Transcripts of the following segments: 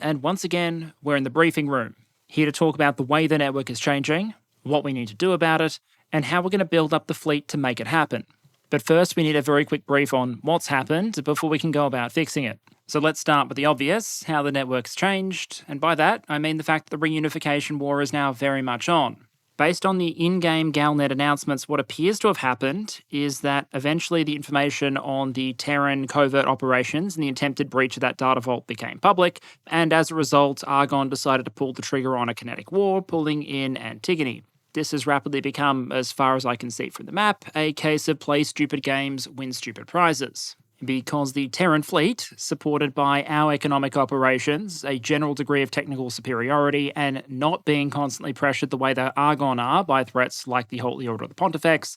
and once again, we're in the briefing room, here to talk about the way the network is changing, what we need to do about it, and how we're going to build up the fleet to make it happen. But first, we need a very quick brief on what's happened before we can go about fixing it. So let's start with the obvious, how the network's changed, and by that, I mean the fact that the Reunification War is now very much on. Based on the in-game Galnet announcements, what appears to have happened is that eventually the information on the Terran covert operations and the attempted breach of that data vault became public, and as a result, Argon decided to pull the trigger on a kinetic war, pulling in Antigone. This has rapidly become, as far as I can see from the map, a case of play stupid games, win stupid prizes. Because the Terran fleet, supported by our economic operations, a general degree of technical superiority, and not being constantly pressured the way that Argon are by threats like the Holy Order of the Pontifex,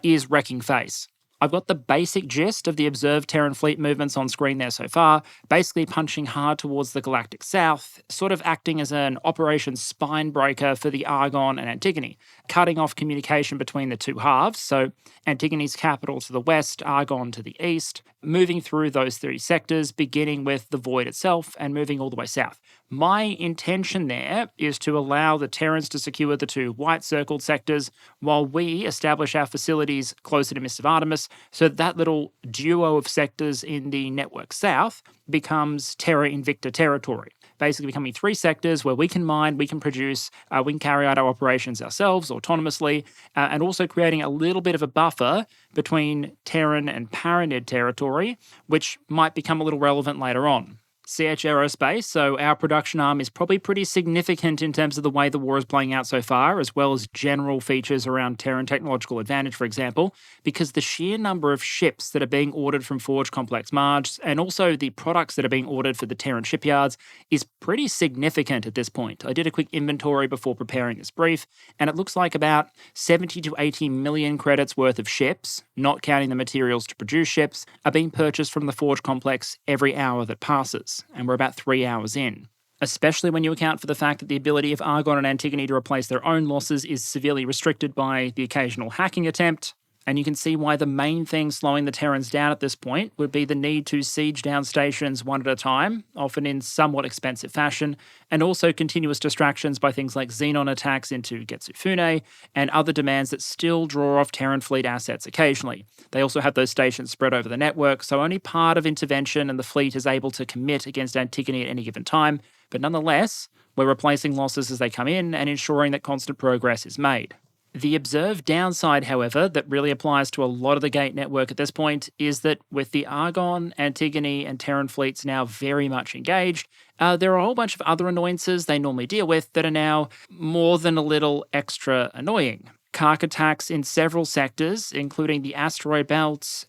is wrecking face. I've got the basic gist of the observed Terran fleet movements on screen there so far, basically punching hard towards the galactic south, sort of acting as an operation spine breaker for the Argon and Antigone, cutting off communication between the two halves, so Antigone's capital to the west, Argon to the east, moving through those three sectors, beginning with the void itself and moving all the way south. My intention there is to allow the Terrans to secure the two white-circled sectors while we establish our facilities closer to Mist of Artemis, so that little duo of sectors in the network south becomes Terra Invicta territory, basically becoming three sectors where we can mine, we can produce, we can carry out our operations ourselves autonomously, and also creating a little bit of a buffer between Terran and Paranid territory, which might become a little relevant later on. CH Aerospace, so our production arm is probably pretty significant in terms of the way the war is playing out so far, as well as general features around Terran technological advantage, for example, because the sheer number of ships that are being ordered from Forge Complex Mars, and also the products that are being ordered for the Terran shipyards, is pretty significant at this point. I did a quick inventory before preparing this brief, and it looks like about 70 to 80 million credits worth of ships, not counting the materials to produce ships, are being purchased from the Forge Complex every hour that passes. And we're about 3 hours in. Especially when you account for the fact that the ability of Argon and Antigone to replace their own losses is severely restricted by the occasional hacking attempt. And you can see why the main thing slowing the Terrans down at this point would be the need to siege down stations one at a time, often in somewhat expensive fashion, and also continuous distractions by things like Xenon attacks into Getsufune and other demands that still draw off Terran fleet assets occasionally. They also have those stations spread over the network, so only part of intervention and the fleet is able to commit against Antigone at any given time, but nonetheless, we're replacing losses as they come in and ensuring that constant progress is made. The observed downside, however, that really applies to a lot of the gate network at this point is that with the Argon, Antigone, and Terran fleets now very much engaged, there are a whole bunch of other annoyances they normally deal with that are now more than a little extra annoying. Kha'ak attacks in several sectors, including the asteroid belt,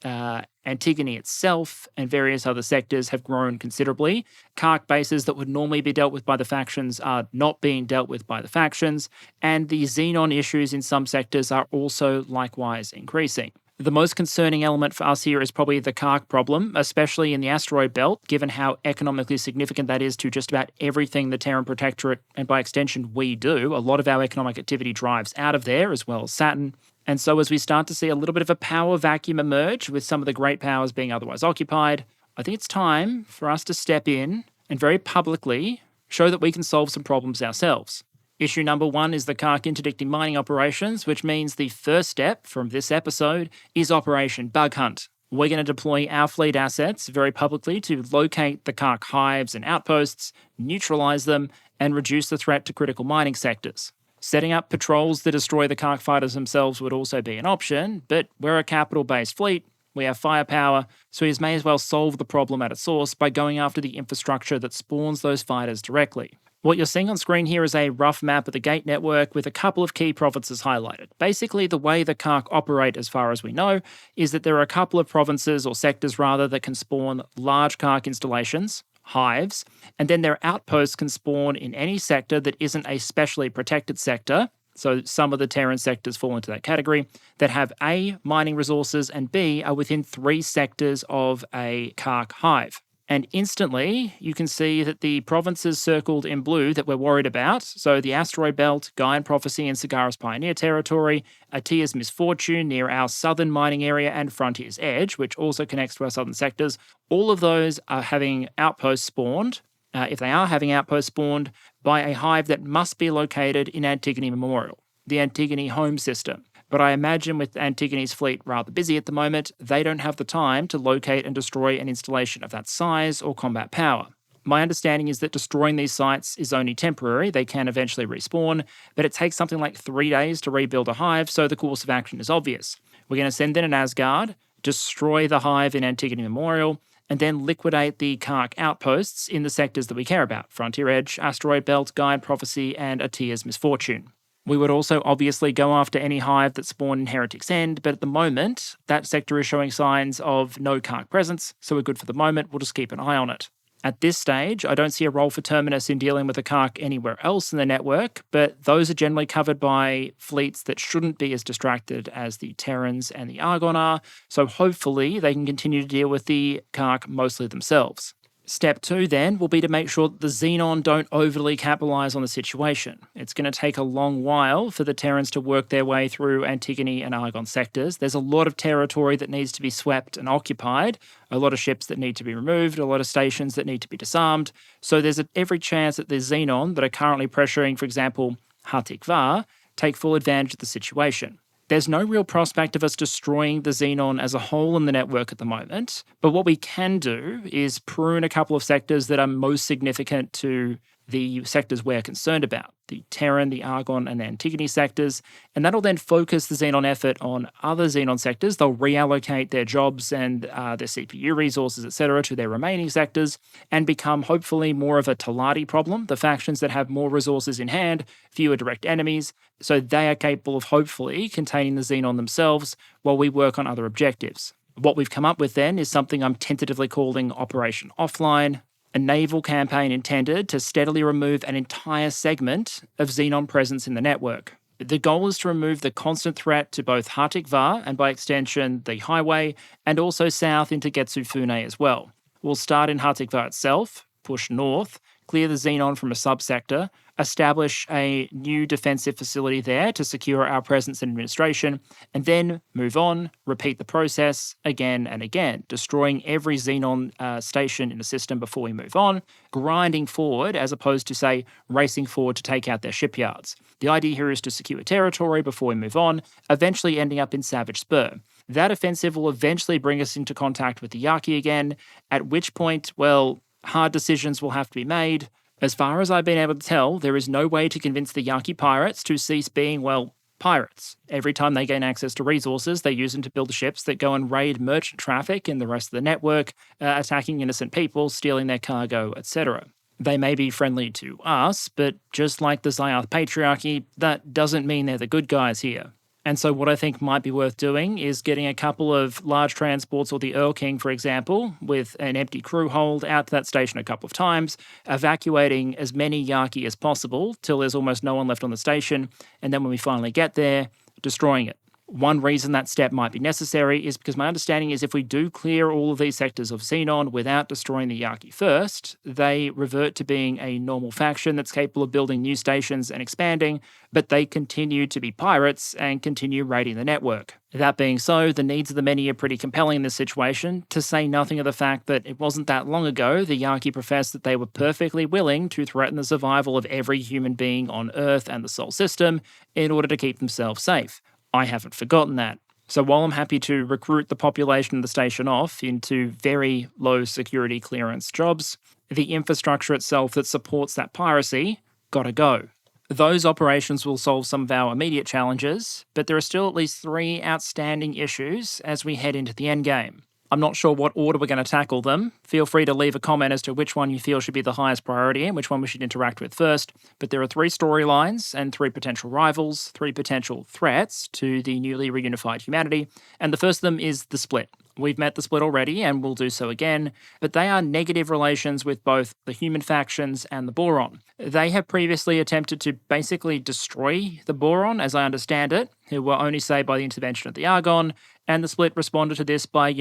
Antigone itself, and various other sectors have grown considerably. Kha'ak bases that would normally be dealt with by the factions are not being dealt with by the factions, and the Xenon issues in some sectors are also likewise increasing. The most concerning element for us here is probably the Kha'ak problem, especially in the asteroid belt, given how economically significant that is to just about everything the Terran Protectorate, and by extension we do. A lot of our economic activity drives out of there, as well as Saturn. And so as we start to see a little bit of a power vacuum emerge, with some of the great powers being otherwise occupied, I think it's time for us to step in and very publicly show that we can solve some problems ourselves. Issue number 1 is the Kha'ak interdicting mining operations, which means the first step from this episode is Operation Bug Hunt. We're going to deploy our fleet assets very publicly to locate the Kha'ak hives and outposts, neutralize them, and reduce the threat to critical mining sectors. Setting up patrols that destroy the Kha'ak fighters themselves would also be an option, but we're a capital-based fleet, we have firepower, so we may as well solve the problem at its source by going after the infrastructure that spawns those fighters directly. What you're seeing on screen here is a rough map of the gate network with a couple of key provinces highlighted. Basically, the way the Kha'ak operate, as far as we know, is that there are a couple of provinces, or sectors rather, that can spawn large Kha'ak installations, hives, and then their outposts can spawn in any sector that isn't a specially protected sector. So some of the Terran sectors fall into that category, that have A, mining resources, and B, are within 3 sectors of a Kha'ak hive. And instantly, you can see that the provinces circled in blue that we're worried about, so the Asteroid Belt, Gaian Prophecy and Sagaris Pioneer Territory, Atia's Misfortune near our southern mining area, and Frontier's Edge, which also connects to our southern sectors, all of those are having outposts spawned if they are having outposts spawned, by a hive that must be located in Antigone Memorial, the Antigone home system. But I imagine with Antigone's fleet rather busy at the moment, they don't have the time to locate and destroy an installation of that size or combat power. My understanding is that destroying these sites is only temporary. They can eventually respawn, but it takes something like 3 days to rebuild a hive, so the course of action is obvious. We're going to send in an Asgard, destroy the hive in Antigone Memorial, and then liquidate the Kha'ak outposts in the sectors that we care about: Frontier Edge, Asteroid Belt, Guide Prophecy, and Atia's Misfortune. We would also obviously go after any hive that spawned in Heretics End, but at the moment, that sector is showing signs of no Kha'ak presence, so we're good for the moment. We'll just keep an eye on it. At this stage, I don't see a role for Terminus in dealing with the Kha'ak anywhere else in the network, but those are generally covered by fleets that shouldn't be as distracted as the Terrans and the Argon are, so hopefully they can continue to deal with the Kha'ak mostly themselves. Step 2 then will be to make sure that the Xenon don't overly capitalise on the situation. It's going to take a long while for the Terrans to work their way through Antigone and Argon sectors. There's a lot of territory that needs to be swept and occupied, a lot of ships that need to be removed, a lot of stations that need to be disarmed. So there's every chance that the Xenon that are currently pressuring, for example, Hatikva, take full advantage of the situation. There's no real prospect of us destroying the Xenon as a whole in the network at the moment, but what we can do is prune a couple of sectors that are most significant to the sectors we're concerned about, the Terran, the Argon, and the Antigone sectors, and that'll then focus the Xenon effort on other Xenon sectors. They'll reallocate their jobs and their CPU resources, etc., to their remaining sectors, and become hopefully more of a Talati problem, the factions that have more resources in hand, fewer direct enemies, so they are capable of hopefully containing the Xenon themselves while we work on other objectives. What we've come up with then is something I'm tentatively calling Operation Offline, a naval campaign intended to steadily remove an entire segment of Xenon presence in the network. The goal is to remove the constant threat to both Hatikva and by extension the highway, and also south into Getsufune as well. We'll start in Hatikva itself, push north, clear the Xenon from a subsector, establish a new defensive facility there to secure our presence and administration, and then move on, repeat the process again and again, destroying every Xenon station in the system before we move on, grinding forward as opposed to, say, racing forward to take out their shipyards. The idea here is to secure territory before we move on, eventually ending up in Savage Spur. That offensive will eventually bring us into contact with the Yaki again, at which point, well, hard decisions will have to be made. As far as I've been able to tell, there is no way to convince the Yaki pirates to cease being, well, pirates. Every time they gain access to resources, they use them to build ships that go and raid merchant traffic in the rest of the network, attacking innocent people, stealing their cargo, etc. They may be friendly to us, but just like the Xayath Patriarchy, that doesn't mean they're the good guys here. And so what I think might be worth doing is getting a couple of large transports, or the Earl King, for example, with an empty crew hold out to that station a couple of times, evacuating as many Yaki as possible till there's almost no one left on the station, and then when we finally get there, destroying it. One reason that step might be necessary is because my understanding is if we do clear all of these sectors of Xenon without destroying the Yaki first, they revert to being a normal faction that's capable of building new stations and expanding, but they continue to be pirates and continue raiding the network. That being so, the needs of the many are pretty compelling in this situation, to say nothing of the fact that it wasn't that long ago the Yaki professed that they were perfectly willing to threaten the survival of every human being on Earth and the Sol system in order to keep themselves safe. I haven't forgotten that. So while I'm happy to recruit the population of the station off into very low security clearance jobs, the infrastructure itself that supports that piracy gotta go. Those operations will solve some of our immediate challenges, but there are still at least 3 outstanding issues as we head into the endgame. I'm not sure what order we're going to tackle them. Feel free to leave a comment as to which one you feel should be the highest priority and which one we should interact with first. But there are 3 storylines and 3 potential rivals, 3 potential threats to the newly reunified humanity. And the first of them is the split. We've met the split already and we'll do so again, but they are negative relations with both the human factions and the Boron. They have previously attempted to basically destroy the Boron, as I understand it, who were only saved by the intervention of the Argon, and the split responded to this by,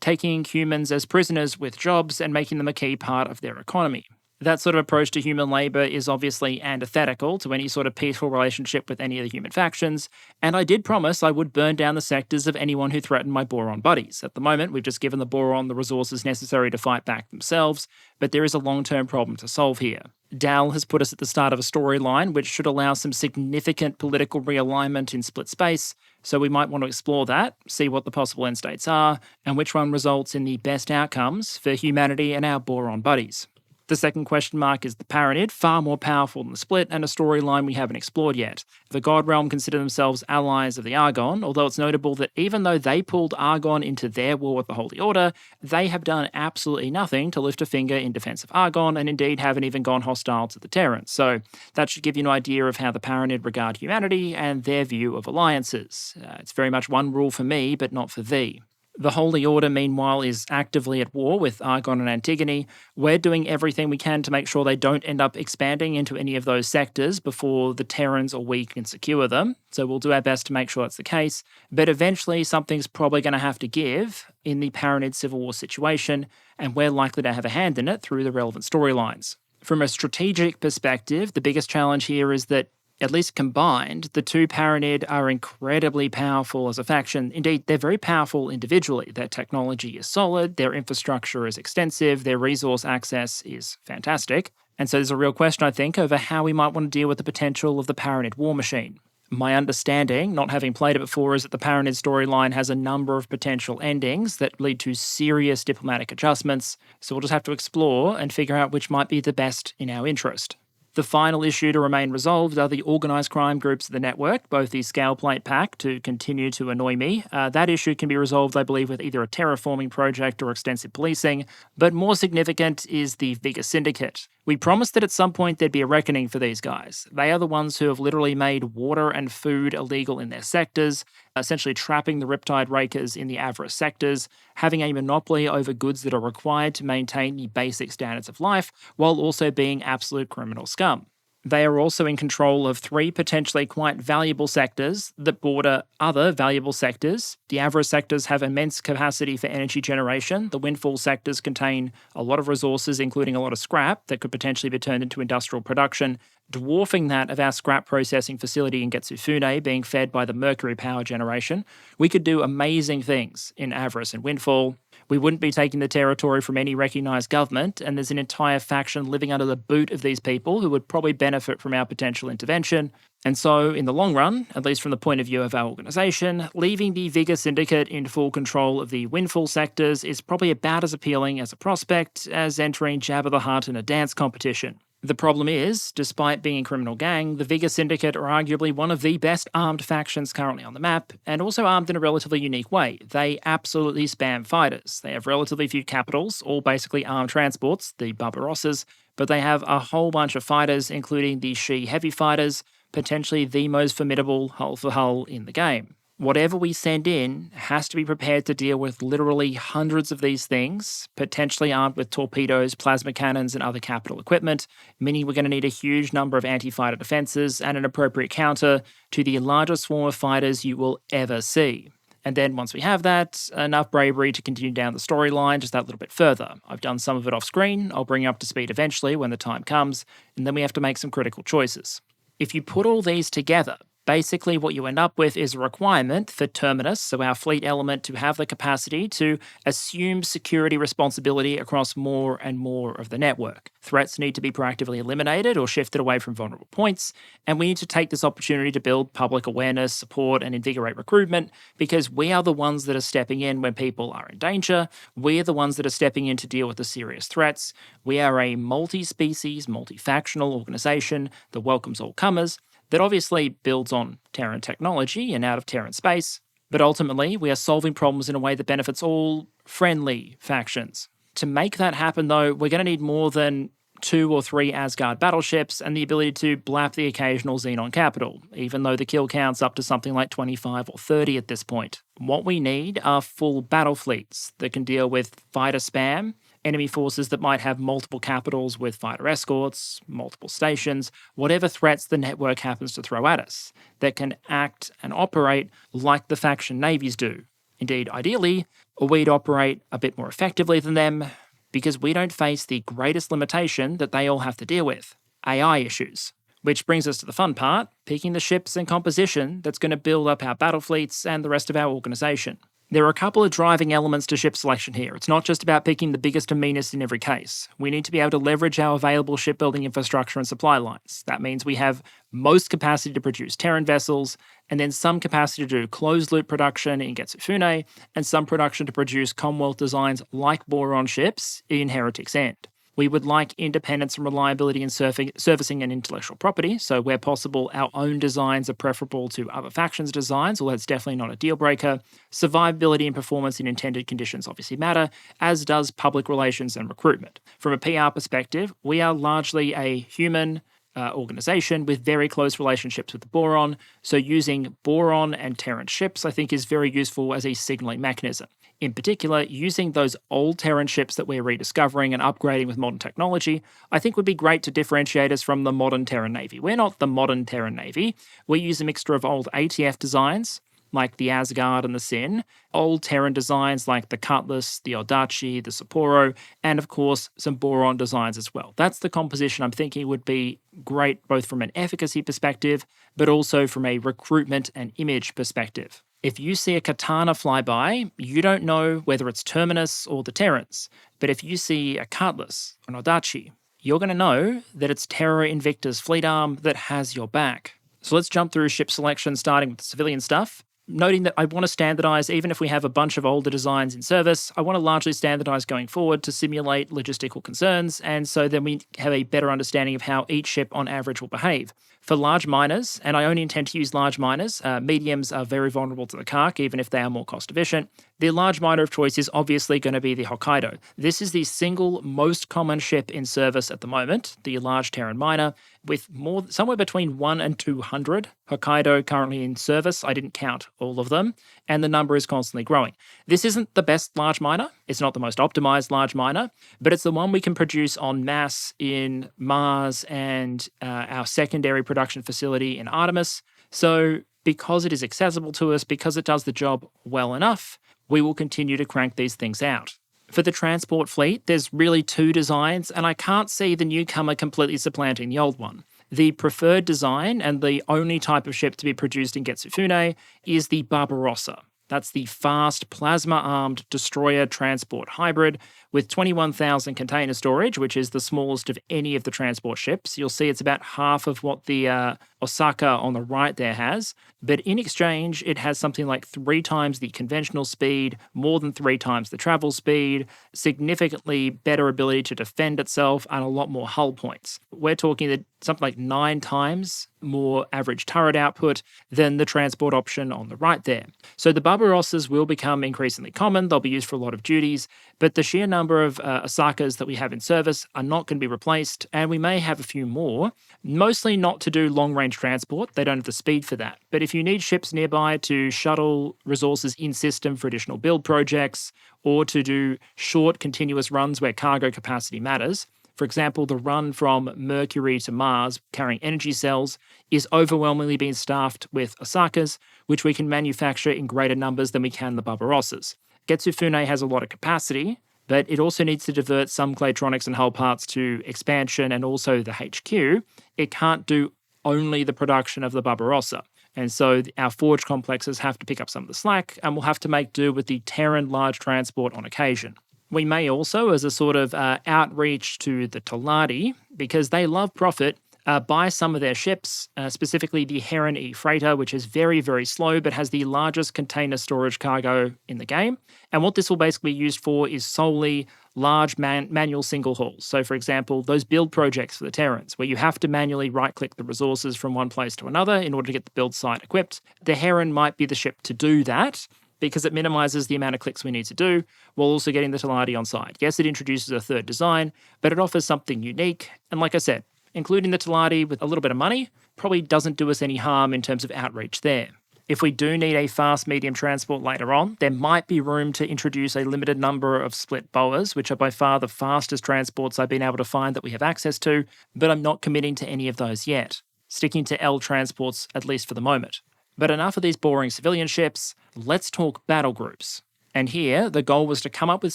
taking humans as prisoners with jobs and making them a key part of their economy. That sort of approach to human labour is obviously antithetical to any sort of peaceful relationship with any of the human factions, and I did promise I would burn down the sectors of anyone who threatened my Boron buddies. At the moment, we've just given the Boron the resources necessary to fight back themselves, but there is a long-term problem to solve here. Dal has put us at the start of a storyline which should allow some significant political realignment in split space, so we might want to explore that, see what the possible end states are, and which one results in the best outcomes for humanity and our Boron buddies. The second question mark is the Paranid, far more powerful than the Split, and a storyline we haven't explored yet. The God Realm consider themselves allies of the Argon, although it's notable that even though they pulled Argon into their war with the Holy Order, they have done absolutely nothing to lift a finger in defense of Argon, and indeed haven't even gone hostile to the Terran. So that should give you an idea of how the Paranid regard humanity and their view of alliances. It's very much one rule for me, but not for thee. The Holy Order, meanwhile, is actively at war with Argon and Antigone. We're doing everything we can to make sure they don't end up expanding into any of those sectors before the Terrans or we can secure them. So we'll do our best to make sure that's the case. But eventually, something's probably going to have to give in the Paranid Civil War situation, and we're likely to have a hand in it through the relevant storylines. From a strategic perspective, the biggest challenge here is that at least combined, the two Paranid are incredibly powerful as a faction. Indeed, they're very powerful individually. Their technology is solid, their infrastructure is extensive, their resource access is fantastic. And so there's a real question, I think, over how we might want to deal with the potential of the Paranid war machine. My understanding, not having played it before, is that the Paranid storyline has a number of potential endings that lead to serious diplomatic adjustments, so we'll just have to explore and figure out which might be the best in our interest. The final issue to remain resolved are the organised crime groups of the network, both the Scaleplate Pack to continue to annoy me. That issue can be resolved, I believe, with either a terraforming project or extensive policing, but more significant is the Vigor Syndicate. We promised that at some point there'd be a reckoning for these guys. They are the ones who have literally made water and food illegal in their sectors, essentially trapping the Riptide Rakers in the Avarice sectors, having a monopoly over goods that are required to maintain the basic standards of life, while also being absolute criminal scum. They are also in control of 3 potentially quite valuable sectors that border other valuable sectors. The Avarice sectors have immense capacity for energy generation. The Windfall sectors contain a lot of resources, including a lot of scrap, that could potentially be turned into industrial production, dwarfing that of our scrap processing facility in Getsufune being fed by the Mercury power generation. We could do amazing things in Avarice and Windfall. We wouldn't be taking the territory from any recognised government, and there's an entire faction living under the boot of these people who would probably benefit from our potential intervention. And so, in the long run, at least from the point of view of our organisation, leaving the Vigor Syndicate in full control of the Windfall sectors is probably about as appealing as a prospect as entering Jabba the Hutt in a dance competition. The problem is, despite being a criminal gang, the Vigor Syndicate are arguably one of the best armed factions currently on the map, and also armed in a relatively unique way. They absolutely spam fighters. They have relatively few capitals, all basically armed transports, the Barbarossas, but they have a whole bunch of fighters, including the She Heavy Fighters, potentially the most formidable hull for hull in the game. Whatever we send in has to be prepared to deal with literally hundreds of these things, potentially armed with torpedoes, plasma cannons, and other capital equipment, meaning we're going to need a huge number of anti-fighter defenses and an appropriate counter to the largest swarm of fighters you will ever see. And then once we have that, enough bravery to continue down the storyline just that little bit further. I've done some of it off screen, I'll bring you up to speed eventually when the time comes, and then we have to make some critical choices. If you put all these together, basically what you end up with is a requirement for Terminus, so our fleet element, to have the capacity to assume security responsibility across more and more of the network. Threats need to be proactively eliminated or shifted away from vulnerable points, and we need to take this opportunity to build public awareness, support, and invigorate recruitment, because we are the ones that are stepping in when people are in danger. We are the ones that are stepping in to deal with the serious threats. We are a multi-species, multi-factional organisation that welcomes all comers, that obviously builds on Terran technology and out of Terran space, but ultimately we are solving problems in a way that benefits all friendly factions. To make that happen, though, we're going to need more than 2 or 3 Asgard battleships and the ability to blap the occasional Xenon capital, even though the kill count's up to something like 25 or 30 at this point. What we need are full battle fleets that can deal with fighter spam, enemy forces that might have multiple capitals with fighter escorts, multiple stations, whatever threats the network happens to throw at us, that can act and operate like the faction navies do. Indeed, ideally, we'd operate a bit more effectively than them, because we don't face the greatest limitation that they all have to deal with: AI issues. Which brings us to the fun part, picking the ships and composition that's going to build up our battle fleets and the rest of our organisation. There are a couple of driving elements to ship selection here. It's not just about picking the biggest and meanest in every case. We need to be able to leverage our available shipbuilding infrastructure and supply lines. That means we have most capacity to produce Terran vessels, and then some capacity to do closed-loop production in Getsufune, and some production to produce Commonwealth designs like Boron ships in Heretics End. We would like independence and reliability in servicing and intellectual property, so where possible, our own designs are preferable to other factions' designs, although it's definitely not a deal breaker. Survivability and performance in intended conditions obviously matter, as does public relations and recruitment. From a PR perspective, we are largely a human organization with very close relationships with the Boron, so using Boron and Terran ships I think is very useful as a signaling mechanism. In particular, using those old Terran ships that we're rediscovering and upgrading with modern technology, I think would be great to differentiate us from the modern Terran Navy. We're not the modern Terran Navy. We use a mixture of old ATF designs, like the Asgard and the Sin, old Terran designs like the Cutlass, the Odachi, the Sapporo, and of course some Boron designs as well. That's the composition I'm thinking would be great both from an efficacy perspective, but also from a recruitment and image perspective. If you see a Katana fly by, you don't know whether it's Terminus or the Terrans. But if you see a Cutlass or an Odachi, you're going to know that it's Terra Invicta's fleet arm that has your back. So let's jump through ship selection, starting with the civilian stuff. Noting that I want to standardize, even if we have a bunch of older designs in service, I want to largely standardize going forward to simulate logistical concerns, and so then we have a better understanding of how each ship on average will behave. For large miners, and I only intend to use large miners, mediums are very vulnerable to the Kha'ak, even if they are more cost efficient. The large miner of choice is obviously going to be the Hokkaido. This is the single most common ship in service at the moment, the large Terran miner, with somewhere between 1 and 200 Hokkaido currently in service. I didn't count all of them, and the number is constantly growing. This isn't the best large miner, it's not the most optimized large miner, but it's the one we can produce en masse in Mars and our secondary production facility in Artemis. So because it is accessible to us, because it does the job well enough, we will continue to crank these things out. For the transport fleet, there's really two designs, and I can't see the newcomer completely supplanting the old one. The preferred design, and the only type of ship to be produced in Getsufune, is the Barbarossa. That's the fast, plasma-armed destroyer transport hybrid with 21,000 container storage, which is the smallest of any of the transport ships. You'll see it's about half of what the Osaka on the right there has, but in exchange, it has something like 3 times the conventional speed, more than 3 times the travel speed, significantly better ability to defend itself, and a lot more hull points. We're talking that something like 9 times more average turret output than the transport option on the right there. So the Barbarossas will become increasingly common, they'll be used for a lot of duties, but the sheer number of Osakas that we have in service are not going to be replaced, and we may have a few more, mostly not to do long-range transport. They don't have the speed for that. But if you need ships nearby to shuttle resources in-system for additional build projects, or to do short, continuous runs where cargo capacity matters, for example, the run from Mercury to Mars carrying energy cells is overwhelmingly being staffed with Osakas, which we can manufacture in greater numbers than we can the Barbarossas. Getsufune has a lot of capacity, but it also needs to divert some Claytronics and hull parts to expansion and also the HQ. It can't do only the production of the Barbarossa. And so our forge complexes have to pick up some of the slack, and we'll have to make do with the Terran large transport on occasion. We may also, as a sort of outreach to the Taladi, because they love profit, buy some of their ships, specifically the Heron E freighter, which is very, very slow, but has the largest container storage cargo in the game. And what this will basically be used for is solely large manual single hauls. So, for example, those build projects for the Terrans, where you have to manually right-click the resources from one place to another in order to get the build site equipped. The Heron might be the ship to do that, because it minimizes the amount of clicks we need to do, while also getting the Taladi on side. Yes, it introduces a third design, but it offers something unique, and like I said, including the Taladi with a little bit of money probably doesn't do us any harm in terms of outreach there. If we do need a fast medium transport later on, there might be room to introduce a limited number of split boas, which are by far the fastest transports I've been able to find that we have access to, but I'm not committing to any of those yet, sticking to L transports at least for the moment. But enough of these boring civilian ships, let's talk battle groups. And here, the goal was to come up with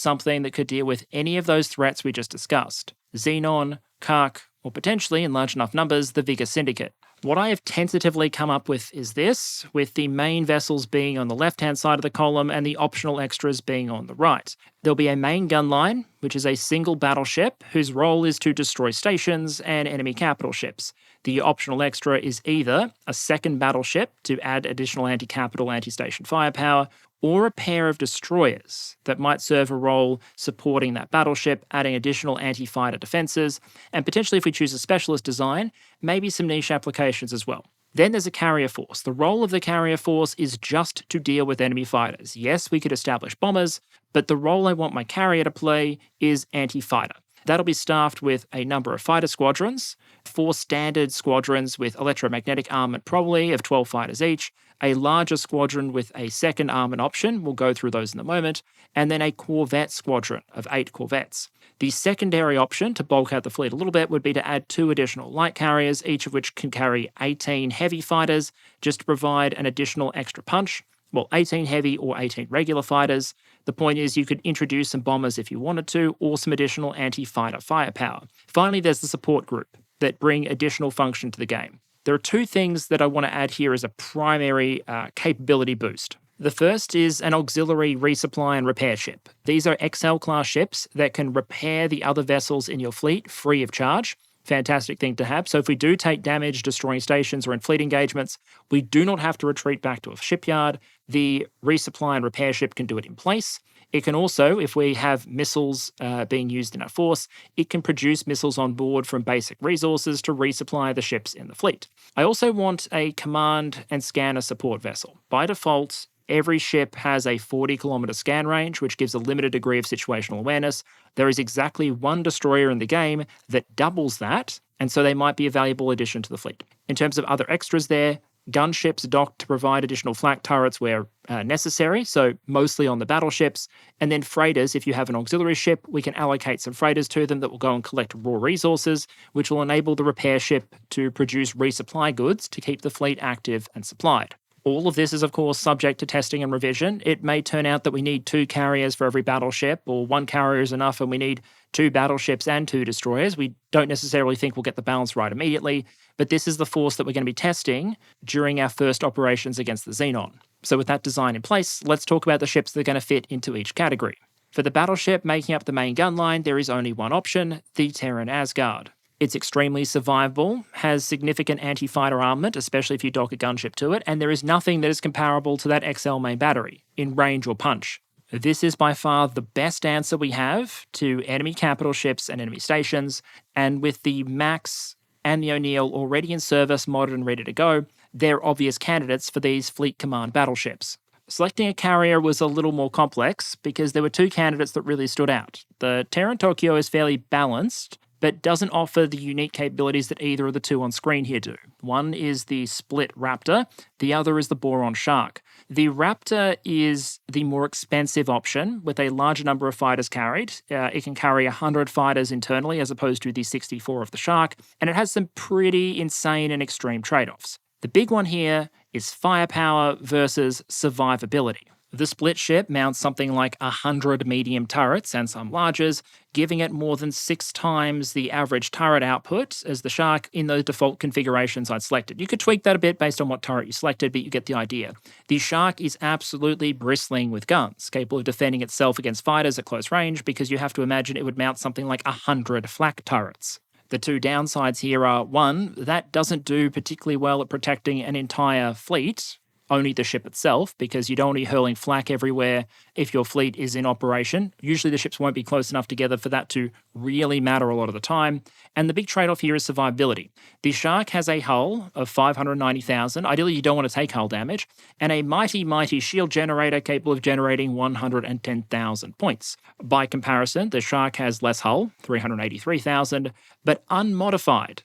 something that could deal with any of those threats we just discussed: Xenon, Kha'ak, or potentially, in large enough numbers, the Vigor Syndicate. What I have tentatively come up with is this, with the main vessels being on the left-hand side of the column and the optional extras being on the right. There'll be a main gun line, which is a single battleship whose role is to destroy stations and enemy capital ships. The optional extra is either a second battleship to add additional anti-capital, anti-station firepower, or a pair of destroyers that might serve a role supporting that battleship, adding additional anti-fighter defenses, and potentially, if we choose a specialist design, maybe some niche applications as well. Then there's a carrier force. The role of the carrier force is just to deal with enemy fighters. Yes, we could establish bombers, but the role I want my carrier to play is anti-fighter. That'll be staffed with a number of fighter squadrons, 4 standard squadrons with electromagnetic armament probably of 12 fighters each, a larger squadron with a second armament option, we'll go through those in a moment, and then a corvette squadron of 8 corvettes. The secondary option to bulk out the fleet a little bit would be to add 2 additional light carriers, each of which can carry 18 heavy fighters, just to provide an additional extra punch. Well, 18 heavy or 18 regular fighters. The point is you could introduce some bombers if you wanted to, or some additional anti-fighter firepower. Finally, there's the support group that bring additional function to the game. There are 2 things that I want to add here as a primary capability boost. The first is an auxiliary resupply and repair ship. These are XL-class ships that can repair the other vessels in your fleet free of charge. Fantastic thing to have. So if we do take damage destroying stations or in fleet engagements, we do not have to retreat back to a shipyard. The resupply and repair ship can do it in place. It can also, if we have missiles being used in our force, it can produce missiles on board from basic resources to resupply the ships in the fleet. I also want a command and scanner support vessel. By default, every ship has a 40-kilometer scan range, which gives a limited degree of situational awareness. There is exactly 1 destroyer in the game that doubles that, and so they might be a valuable addition to the fleet. In terms of other extras there, gunships docked to provide additional flak turrets where necessary, so mostly on the battleships, and then freighters. If you have an auxiliary ship, we can allocate some freighters to them that will go and collect raw resources, which will enable the repair ship to produce resupply goods to keep the fleet active and supplied. All of this is, of course, subject to testing and revision. It may turn out that we need 2 carriers for every battleship, or 1 carrier is enough and we need 2 battleships and 2 destroyers. We don't necessarily think we'll get the balance right immediately, but this is the force that we're going to be testing during our first operations against the Xenon. So with that design in place, let's talk about the ships that are going to fit into each category. For the battleship making up the main gun line, there is only one option, the Terran Asgard. It's extremely survivable, has significant anti-fighter armament, especially if you dock a gunship to it, and there is nothing that is comparable to that XL main battery in range or punch. This is by far the best answer we have to enemy capital ships and enemy stations, and with the Max and the O'Neill already in service, modded and ready to go, they're obvious candidates for these fleet command battleships. Selecting a carrier was a little more complex because there were 2 candidates that really stood out. The Terran Tokyo is fairly balanced, but doesn't offer the unique capabilities that either of the 2 on screen here do. One is the split Raptor, the other is the Boron Shark. The Raptor is the more expensive option with a larger number of fighters carried. It can carry 100 fighters internally as opposed to the 64 of the Shark, and it has some pretty insane and extreme trade-offs. The big one here is firepower versus survivability. The split ship mounts something like 100 medium turrets and some larges, giving it more than 6 times the average turret output as the Shark in those default configurations I'd selected. You could tweak that a bit based on what turret you selected, but you get the idea. The Shark is absolutely bristling with guns, capable of defending itself against fighters at close range, because you have to imagine it would mount something like 100 flak turrets. The 2 downsides here are, 1, that doesn't do particularly well at protecting an entire fleet, only the ship itself, because you don't want to be hurling flak everywhere if your fleet is in operation. Usually the ships won't be close enough together for that to really matter a lot of the time. And the big trade-off here is survivability. The Shark has a hull of 590,000. Ideally, you don't want to take hull damage, and a mighty, mighty shield generator capable of generating 110,000 points. By comparison, the Shark has less hull, 383,000, but unmodified,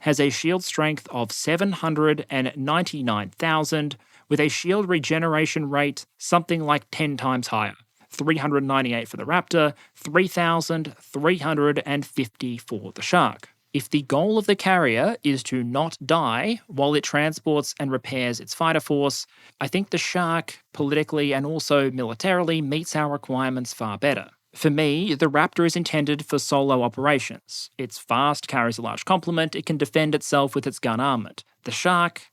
has a shield strength of 799,000, with a shield regeneration rate something like 10 times higher. 398 for the Raptor, 3,350 for the Shark. If the goal of the carrier is to not die while it transports and repairs its fighter force, I think the Shark, politically and also militarily, meets our requirements far better. For me, the Raptor is intended for solo operations. It's fast, carries a large complement, it can defend itself with its gun armament. The Shark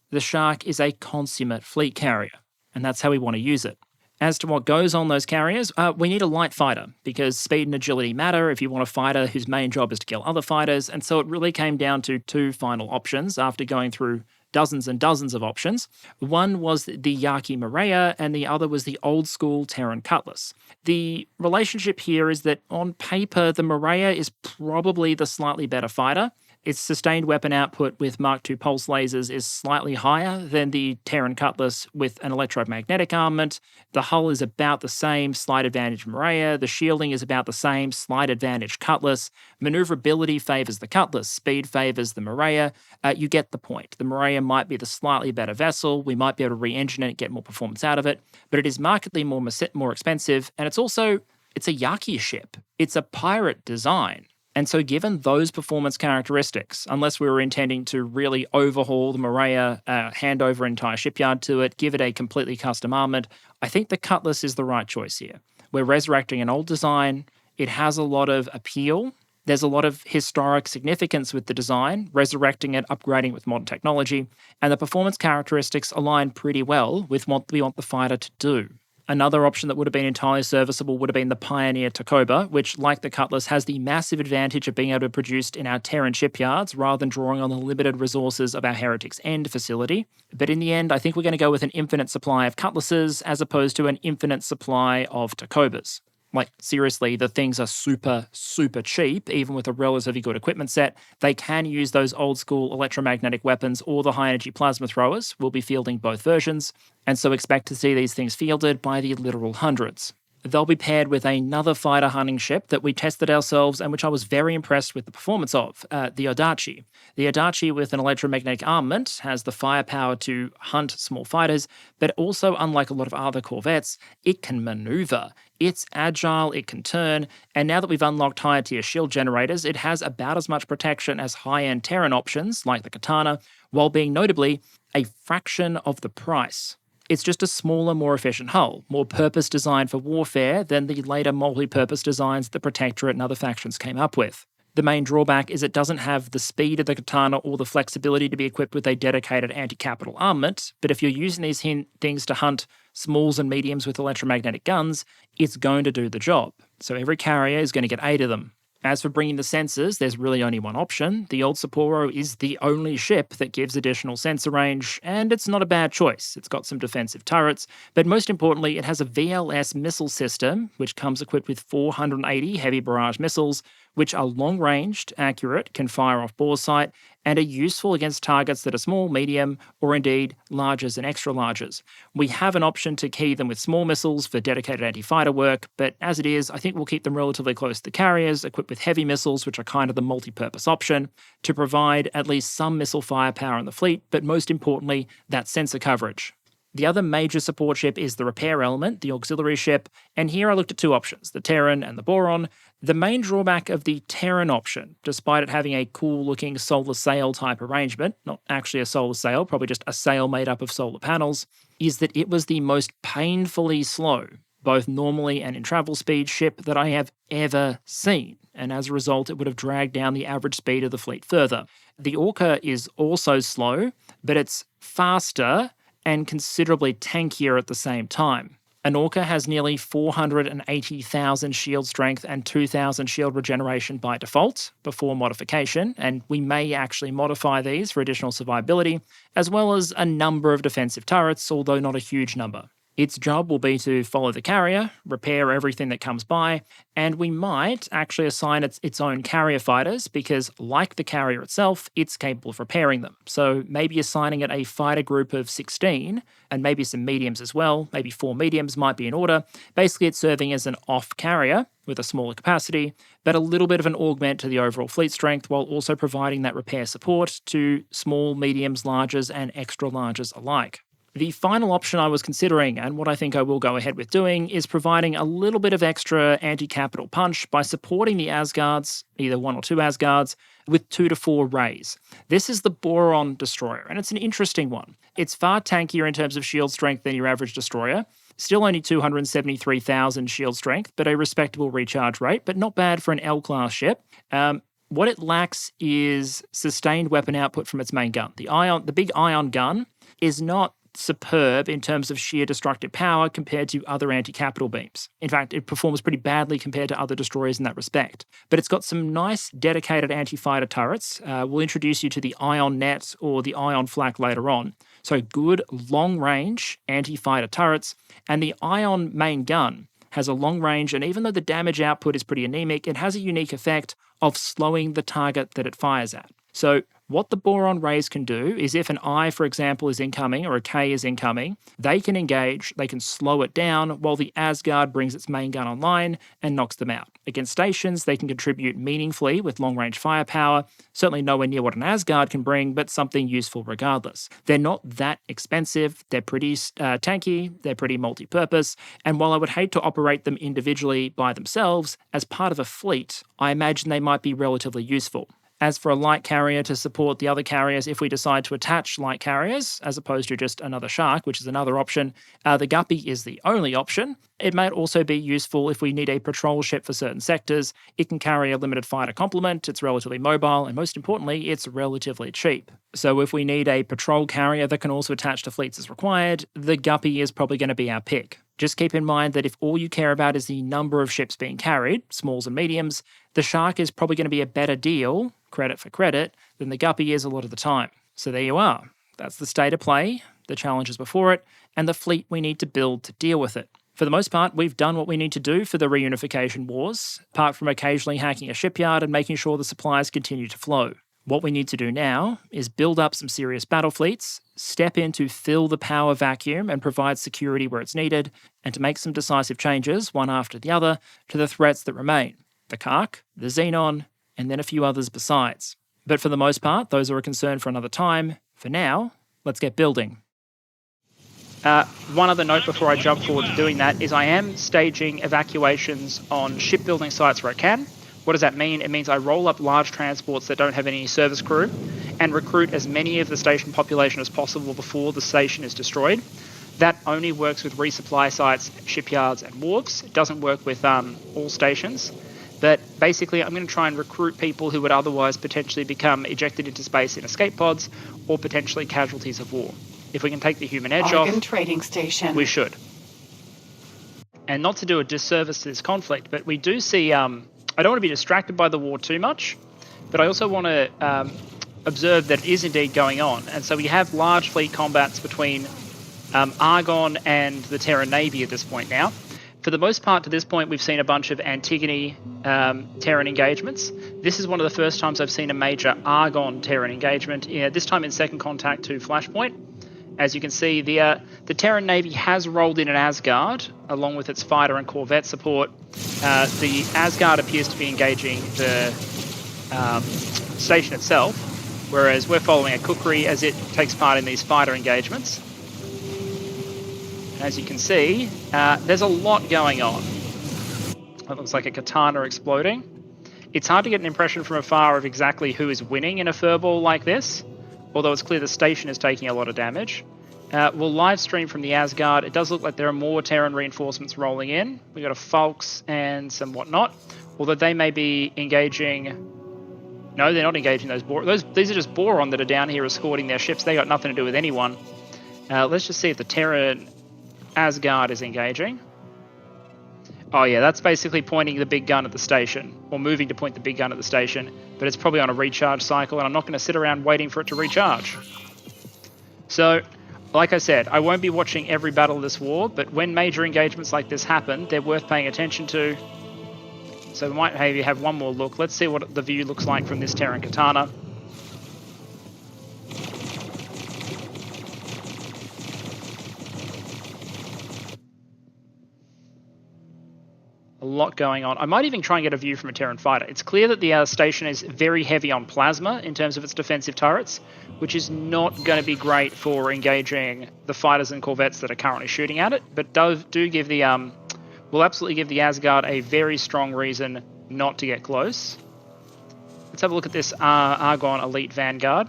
is a consummate fleet carrier, and that's how we want to use it. As to what goes on those carriers, we need a light fighter, because speed and agility matter if you want a fighter whose main job is to kill other fighters, and so it really came down to two final options after going through dozens and dozens of options. One was the Yaki Maria, and the other was the old-school Terran Cutlass. The relationship here is that on paper, the Maria is probably the slightly better fighter. Its sustained weapon output with Mark II pulse lasers is slightly higher than the Terran Cutlass with an electromagnetic armament. The hull is about the same, slight advantage Maria. The shielding is about the same, slight advantage Cutlass. Maneuverability favours the Cutlass, speed favours the Maria. You get the point. The Maria might be the slightly better vessel. We might be able to re-engine it, get more performance out of it, but it is markedly more expensive, and it's a Yaki ship. It's a pirate design. And so given those performance characteristics, unless we were intending to really overhaul the Maria, hand over an entire shipyard to it, give it a completely custom armament, I think the Cutlass is the right choice here. We're resurrecting an old design. It has a lot of appeal. There's a lot of historic significance with the design, resurrecting it, upgrading it with modern technology, and the performance characteristics align pretty well with what we want the fighter to do. Another option that would have been entirely serviceable would have been the Pioneer Taccoa, which, like the Cutlass, has the massive advantage of being able to be produced in our Terran shipyards rather than drawing on the limited resources of our Heretics End facility. But in the end, I think we're going to go with an infinite supply of Cutlasses as opposed to an infinite supply of Taccoas. Like, seriously, the things are super, super cheap, even with a relatively good equipment set. They can use those old-school electromagnetic weapons or the high-energy plasma throwers. We'll be fielding both versions, and so expect to see these things fielded by the literal hundreds. They'll be paired with another fighter hunting ship that we tested ourselves and which I was very impressed with the performance of, the Odachi. The Odachi, with an electromagnetic armament, has the firepower to hunt small fighters, but also, unlike a lot of other corvettes, it can maneuver. It's agile, it can turn, and now that we've unlocked higher tier shield generators, it has about as much protection as high-end Terran options, like the Katana, while being notably a fraction of the price. It's just a smaller, more efficient hull, more purpose-designed for warfare than the later multi-purpose designs the Protectorate and other factions came up with. The main drawback is it doesn't have the speed of the Katana or the flexibility to be equipped with a dedicated anti-capital armament, but if you're using these things to hunt smalls and mediums with electromagnetic guns, it's going to do the job. So every carrier is going to get 8 of them. As for bringing the sensors, there's really only one option. The old Sapporo is the only ship that gives additional sensor range, and it's not a bad choice. It's got some defensive turrets, but most importantly, it has a VLS missile system, which comes equipped with 480 heavy barrage missiles, which are long-ranged, accurate, can fire off bore sight, and are useful against targets that are small, medium, or indeed larges and extra larges. We have an option to key them with small missiles for dedicated anti-fighter work, but as it is, I think we'll keep them relatively close to the carriers, equipped with heavy missiles, which are kind of the multi-purpose option, to provide at least some missile firepower in the fleet, but most importantly, that sensor coverage. The other major support ship is the repair element, the auxiliary ship, and here I looked at 2 options, the Teran and the Boron. The main drawback of the Terran option, despite it having a cool-looking solar sail type arrangement, not actually a solar sail, probably just a sail made up of solar panels, is that it was the most painfully slow, both normally and in travel speed, ship that I have ever seen, and as a result it would have dragged down the average speed of the fleet further. The Orca is also slow, but it's faster and considerably tankier at the same time. An Orca has nearly 480,000 shield strength and 2,000 shield regeneration by default, before modification, and we may actually modify these for additional survivability, as well as a number of defensive turrets, although not a huge number. Its job will be to follow the carrier, repair everything that comes by, and we might actually assign its own carrier fighters because, like the carrier itself, it's capable of repairing them. So maybe assigning it a fighter group of 16, and maybe some mediums as well, maybe 4 mediums might be in order. Basically, it's serving as an off carrier with a smaller capacity, but a little bit of an augment to the overall fleet strength while also providing that repair support to small, mediums, larges, and extra larges alike. The final option I was considering, and what I think I will go ahead with doing, is providing a little bit of extra anti-capital punch by supporting the Asgards, either 1 or 2 Asgards, with 2 to 4 rays. This is the Boron destroyer, and it's an interesting one. It's far tankier in terms of shield strength than your average destroyer. Still only 273,000 shield strength, but a respectable recharge rate, but not bad for an L-class ship. What it lacks is sustained weapon output from its main gun. The big ion gun is not superb in terms of sheer destructive power compared to other anti-capital beams. In fact, it performs pretty badly compared to other destroyers in that respect. But it's got some nice dedicated anti-fighter turrets. We'll introduce you to the ion net or the ion flak later on. So good long-range anti-fighter turrets, and the ion main gun has a long range, and even though the damage output is pretty anemic, it has a unique effect of slowing the target that it fires at. So what the Boron rays can do is if an I, for example, is incoming or a K is incoming, they can engage, they can slow it down while the Asgard brings its main gun online and knocks them out. Against stations, they can contribute meaningfully with long-range firepower, certainly nowhere near what an Asgard can bring, but something useful regardless. They're not that expensive, they're pretty tanky, they're pretty multi-purpose, and while I would hate to operate them individually by themselves, as part of a fleet, I imagine they might be relatively useful. As for a light carrier to support the other carriers, if we decide to attach light carriers, as opposed to just another shark, which is another option, the Guppy is the only option. It might also be useful if we need a patrol ship for certain sectors. It can carry a limited fighter complement, it's relatively mobile, and most importantly, it's relatively cheap. So if we need a patrol carrier that can also attach to fleets as required, the Guppy is probably going to be our pick. Just keep in mind that if all you care about is the number of ships being carried, smalls and mediums, the Shark is probably going to be a better deal, credit for credit, than the Guppy is a lot of the time. So there you are. That's the state of play, the challenges before it, and the fleet we need to build to deal with it. For the most part, we've done what we need to do for the Reunification Wars, apart from occasionally hacking a shipyard and making sure the supplies continue to flow. What we need to do now is build up some serious battle fleets, step in to fill the power vacuum and provide security where it's needed, and to make some decisive changes, one after the other, to the threats that remain. The Kha'ak, the Xenon, and then a few others besides. But for the most part, those are a concern for another time. For now, let's get building. One other note before I jump forward to doing that is I am staging evacuations on shipbuilding sites where I can. What does that mean? It means I roll up large transports that don't have any service crew and recruit as many of the station population as possible before the station is destroyed. That only works with resupply sites, shipyards, and wharves. It doesn't work with all stations. But basically, I'm going to try and recruit people who would otherwise potentially become ejected into space in escape pods or potentially casualties of war. If we can take the human edge Argon off, trading station. We should. And not to do a disservice to this conflict, but we do see... I don't want to be distracted by the war too much, but I also want to observe that it is indeed going on. And so we have large fleet combats between Argon and the Terran Navy at this point now. For the most part, to this point, we've seen a bunch of Antigone Terran engagements. This is one of the first times I've seen a major Argon Terran engagement, this time in second contact to Flashpoint. As you can see, the Terran Navy has rolled in an Asgard, along with its fighter and corvette support. The Asgard appears to be engaging the station itself, whereas we're following a Kukri as it takes part in these fighter engagements. And as you can see, there's a lot going on. It looks like a katana exploding. It's hard to get an impression from afar of exactly who is winning in a furball like this, although it's clear the station is taking a lot of damage. We'll live stream from the Asgard. It does look like there are more Terran reinforcements rolling in. We've got a Falx and some whatnot, although they may be engaging... No, they're not engaging those Boron. These are just Boron that are down here escorting their ships. They got nothing to do with anyone. Let's just see if the Terran Asgard is engaging. Oh yeah, that's basically pointing the big gun at the station, or moving to point the big gun at the station, but it's probably on a recharge cycle, and I'm not going to sit around waiting for it to recharge. So, like I said, I won't be watching every battle of this war, but when major engagements like this happen, they're worth paying attention to. So we might maybe have one more look. Let's see what the view looks like from this Terran Katana. A lot going on. I might even try and get a view from a Terran fighter. It's clear that the station is very heavy on plasma in terms of its defensive turrets, which is not going to be great for engaging the fighters and corvettes that are currently shooting at it, but do give the will absolutely give the Asgard a very strong reason not to get close. Let's have a look at this Argon Elite Vanguard.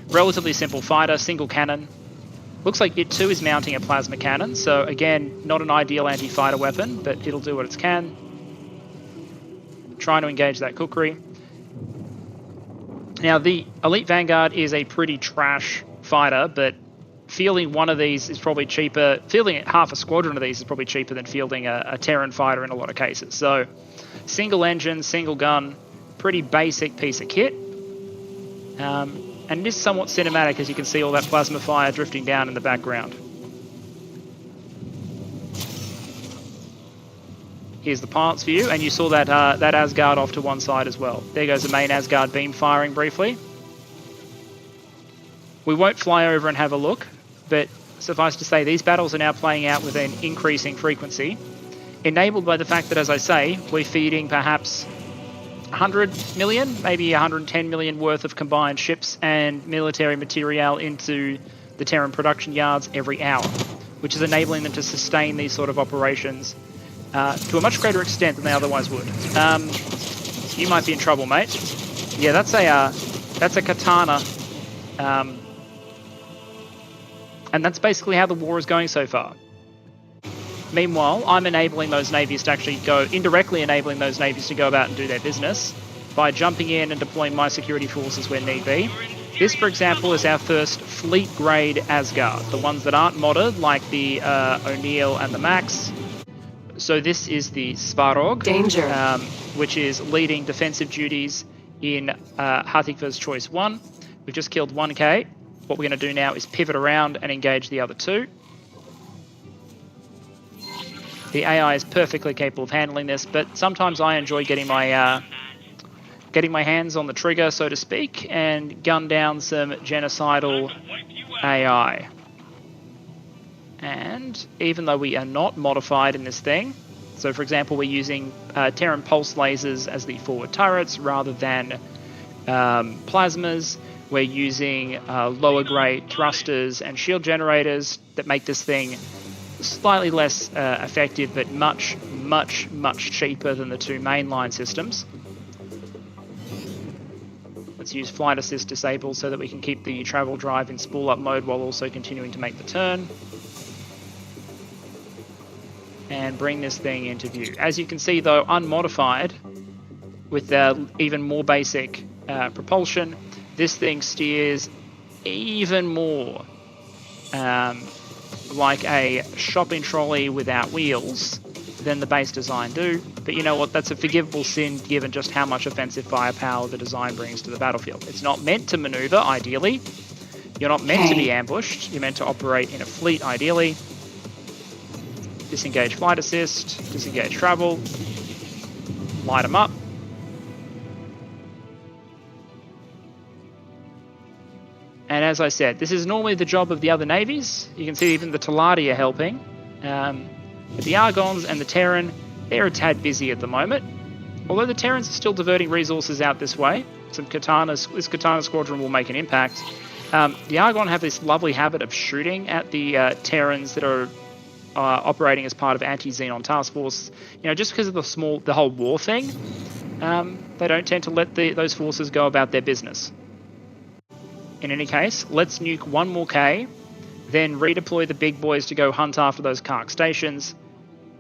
Relatively simple fighter, single cannon. Looks like it too is mounting a plasma cannon, so again, not an ideal anti-fighter weapon, but it'll do what it can. Trying to engage that kukri. Now, the Elite Vanguard is a pretty trash fighter, but fielding one of these is probably cheaper. Fielding half a squadron of these is probably cheaper than fielding a Terran fighter in a lot of cases. So, single engine, single gun, pretty basic piece of kit. And it is somewhat cinematic, as you can see all that plasma fire drifting down in the background. Here's the pilots view, and you saw that that Asgard off to one side as well. There goes the main Asgard beam firing briefly. We won't fly over and have a look, but suffice to say, these battles are now playing out with an increasing frequency, enabled by the fact that, as I say, we're feeding perhaps 100 million, maybe 110 million worth of combined ships and military material into the Terran production yards every hour, which is enabling them to sustain these sort of operations to a much greater extent than they otherwise would. You might be in trouble, mate. Yeah, that's a katana, and that's basically how the war is going so far. Meanwhile, I'm enabling those navies to actually indirectly enabling those navies to go about and do their business by jumping in and deploying my security forces where need be. This, for example, is our first fleet-grade Asgard, the ones that aren't modded, like the O'Neill and the Max. So this is the Svarog, Danger. Which is leading defensive duties in Hatikva's Choice 1. We've just killed 1k. What we're going to do now is pivot around and engage the other two. The AI is perfectly capable of handling this, but sometimes I enjoy getting my hands on the trigger, so to speak, and gun down some genocidal AI. And even though we are not modified in this thing, so for example, we're using Terran pulse lasers as the forward turrets rather than plasmas. We're using lower grade thrusters and shield generators that make this thing slightly less effective, but much, much, much cheaper than the two mainline systems. Let's use flight assist disabled so that we can keep the travel drive in spool up mode while also continuing to make the turn. And bring this thing into view. As you can see though, unmodified, with even more basic propulsion, this thing steers even more like a shopping trolley without wheels than the base design do. But you know what, that's a forgivable sin given just how much offensive firepower the design brings to the battlefield. It's not meant to maneuver, ideally. You're not meant to be ambushed. You're meant to operate in a fleet, ideally. Disengage flight assist, disengage travel, light them up. And as I said, this is normally the job of the other navies. You can see even the Talati are helping. But the Argons and the Terran, they're a tad busy at the moment. Although the Terrans are still diverting resources out this way. Some katanas, this katana squadron will make an impact. The Argon have this lovely habit of shooting at the Terrans that are operating as part of anti-Xenon task force. You know, just because of the whole war thing, they don't tend to let those forces go about their business. In any case, let's nuke one more K, then redeploy the big boys to go hunt after those Kha'ak stations,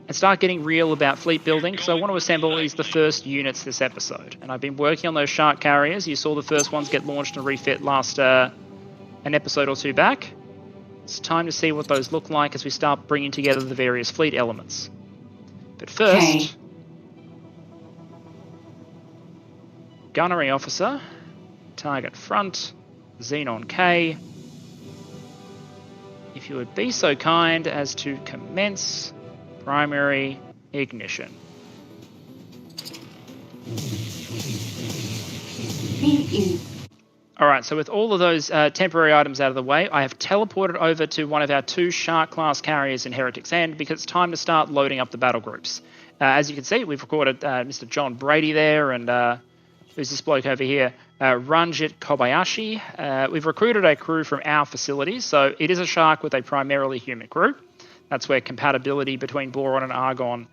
and start getting real about fleet building, because I want to assemble the first units this episode. And I've been working on those shark carriers. You saw the first ones get launched and refit last an episode or two back. It's time to see what those look like as we start bringing together the various fleet elements. But first, Gunnery Officer, Target Front, Xenon K. If you would be so kind as to commence primary ignition. Alright, so with all of those temporary items out of the way, I have teleported over to one of our two Shark-class carriers in Heretics End because it's time to start loading up the battle groups. As you can see, we've recorded Mr. John Brady there, and who's this bloke over here? Ranjit Kobayashi. We've recruited a crew from our facilities, so it is a Shark with a primarily human crew. That's where compatibility between Boron and Argon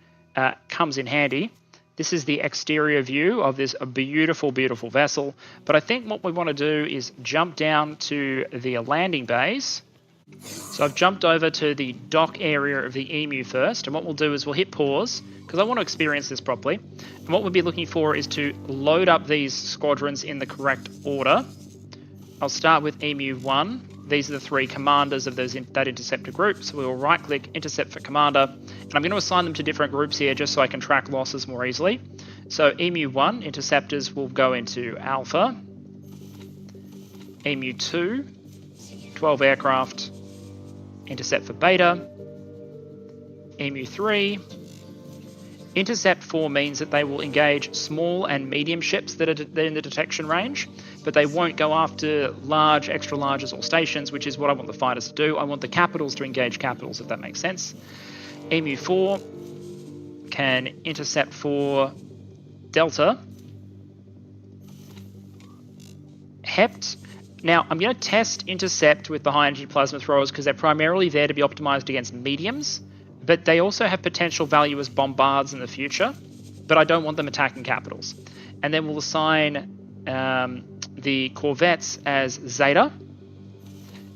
comes in handy. This is the exterior view of this beautiful, beautiful vessel. But I think what we want to do is jump down to the landing bays. So I've jumped over to the dock area of the Emu first, and what we'll do is we'll hit pause, because I want to experience this properly. And what we'll be looking for is to load up these squadrons in the correct order. I'll start with Emu 1. These are the 3 commanders of that interceptor group, so we will right-click Intercept for Commander, and I'm going to assign them to different groups here just so I can track losses more easily. So Emu 1, interceptors will go into Alpha. Emu 2, 12 aircraft, intercept for Beta. Emu 3, Intercept 4 means that they will engage small and medium ships that are in the detection range, but they won't go after large, extra larges or stations, which is what I want the fighters to do. I want the capitals to engage capitals, if that makes sense. Emu 4 can intercept for Delta. Hept. Now, I'm going to test intercept with the high-energy plasma throwers because they're primarily there to be optimized against mediums, but they also have potential value as bombards in the future, but I don't want them attacking capitals. And then we'll assign the corvettes as Zeta,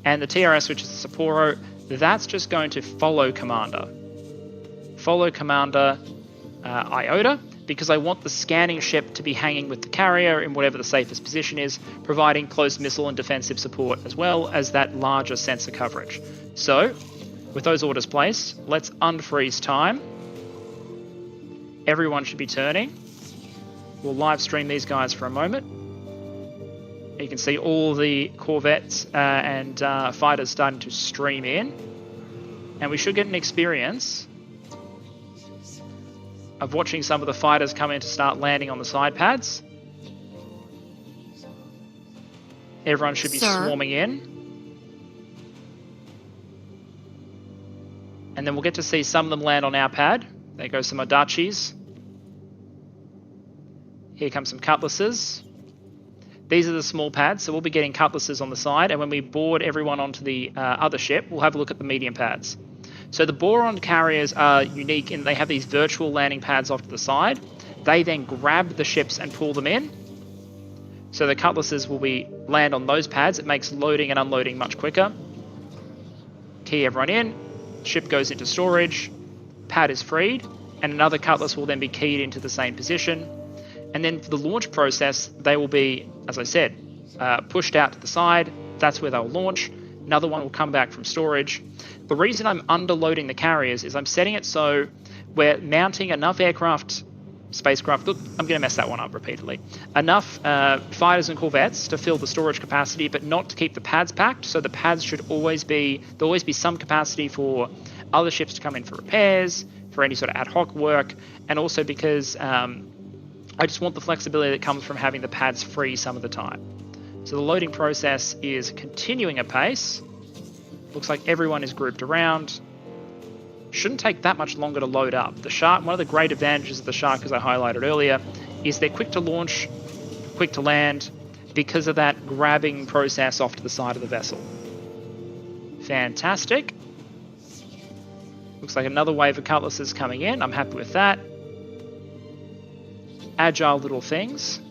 and the TRS, which is the Sapporo, that's just going to follow Commander. Follow Commander Iota, because I want the scanning ship to be hanging with the carrier in whatever the safest position is, providing close missile and defensive support, as well as that larger sensor coverage. So, with those orders placed, let's unfreeze time. Everyone should be turning. We'll live stream these guys for a moment. You can see all the corvettes and fighters starting to stream in. And we should get an experience of watching some of the fighters come in to start landing on the side pads. Everyone should be swarming in. And then we'll get to see some of them land on our pad. There goes some Odachis. Here come some cutlasses. These are the small pads, so we'll be getting cutlasses on the side, and when we board everyone onto the other ship, we'll have a look at the medium pads. So the Boron carriers are unique in they have these virtual landing pads off to the side. They then grab the ships and pull them in. So the cutlasses will land on those pads. It makes loading and unloading much quicker. Key everyone in. Ship goes into storage. Pad is freed, and another cutlass will then be keyed into the same position. And then for the launch process, they will be, as I said, pushed out to the side. That's where they'll launch. Another one will come back from storage. The reason I'm underloading the carriers is I'm setting it so we're mounting enough spacecraft, look, I'm going to mess that one up repeatedly, enough fighters and corvettes to fill the storage capacity, but not to keep the pads packed. So the pads should there'll always be some capacity for other ships to come in for repairs, for any sort of ad hoc work, and also because I just want the flexibility that comes from having the pads free some of the time. So the loading process is continuing apace. Looks like everyone is grouped around. Shouldn't take that much longer to load up. The Shark, one of the great advantages of the Shark, as I highlighted earlier, is they're quick to launch, quick to land, because of that grabbing process off to the side of the vessel. Fantastic. Looks like another wave of cutlasses coming in. I'm happy with that. Agile little things.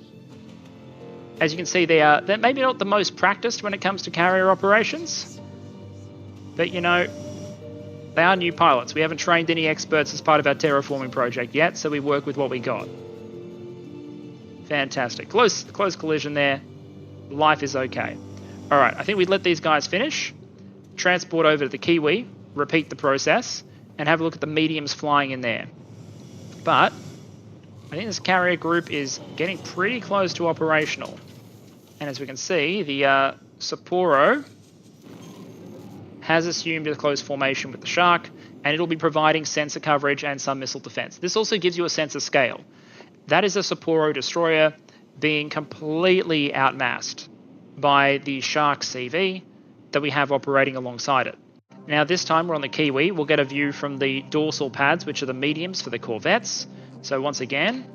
As you can see, they're maybe not the most practiced when it comes to carrier operations, but you know, they are new pilots. We haven't trained any experts as part of our terraforming project yet, so we work with what we got. Fantastic. Close collision there. Life is okay. All right, I think we let these guys finish. Transport over to the Kiwi, repeat the process, and have a look at the mediums flying in there. But I think this carrier group is getting pretty close to operational. And as we can see, the Sapporo has assumed a close formation with the Shark, and it'll be providing sensor coverage and some missile defense. This also gives you a sense of scale. That is a Sapporo destroyer being completely outmassed by the Shark CV that we have operating alongside it. Now this time we're on the Kiwi. We'll get a view from the dorsal pads, which are the mediums for the corvettes. So once again,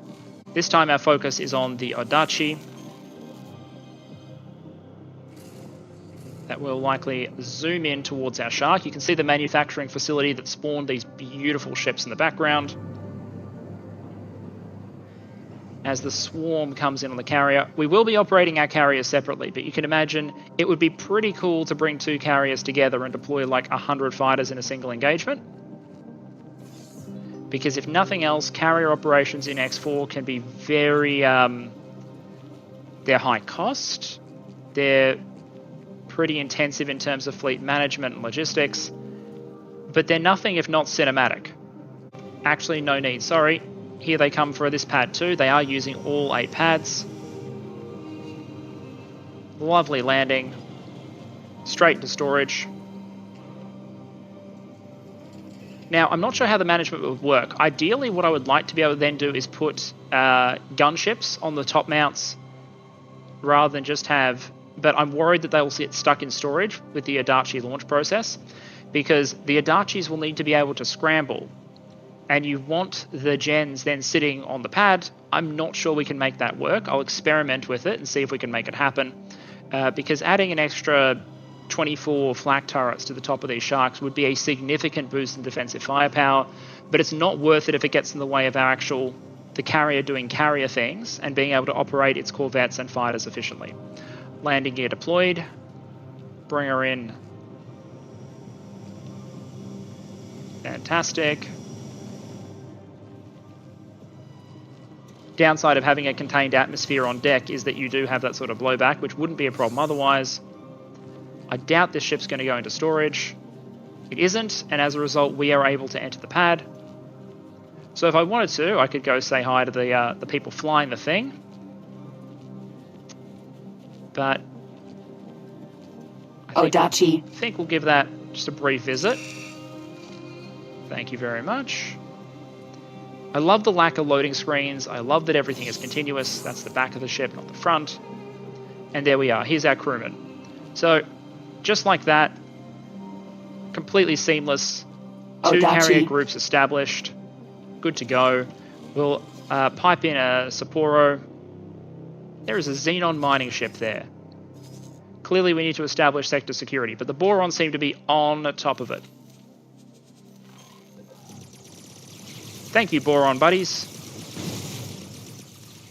this time our focus is on the Odachi. That will likely zoom in towards our Shark. You can see the manufacturing facility that spawned these beautiful ships in the background. as the swarm comes in on the carrier. We will be operating our carriers separately, but you can imagine it would be pretty cool to bring 2 carriers together and deploy like 100 fighters in a single engagement. Because if nothing else, carrier operations in X4 can be very... they're high cost, they're pretty intensive in terms of fleet management and logistics, but they're nothing if not cinematic. Actually, no need, sorry. Here they come for this pad too. They are using all 8 pads. Lovely landing. Straight into storage. Now, I'm not sure how the management would work. Ideally, what I would like to be able to then do is put gunships on the top mounts rather than just have... But I'm worried that they will get stuck in storage with the Odachi launch process, because the Odachis will need to be able to scramble, and you want the gens then sitting on the pad. I'm not sure we can make that work. I'll experiment with it and see if we can make it happen, because adding an extra 24 flak turrets to the top of these sharks would be a significant boost in defensive firepower, but it's not worth it if it gets in the way of our the carrier doing carrier things and being able to operate its corvettes and fighters efficiently. Landing gear deployed. Bring her in. Fantastic. Downside of having a contained atmosphere on deck is that you do have that sort of blowback, which wouldn't be a problem otherwise. I doubt this ship's going to go into storage. It isn't, and as a result, we are able to enter the pad. So if I wanted to, I could go say hi to the people flying the thing. But I think we'll give that just a brief visit. Thank you very much. I love the lack of loading screens. I love that everything is continuous. That's the back of the ship, not the front. And there we are. Here's our crewman. So, just like that, completely seamless. 2 carrier groups established. Good to go. We'll pipe in a Sapporo. There is a Xenon mining ship there. Clearly we need to establish sector security, but the Boron seem to be on top of it. Thank you, Boron buddies.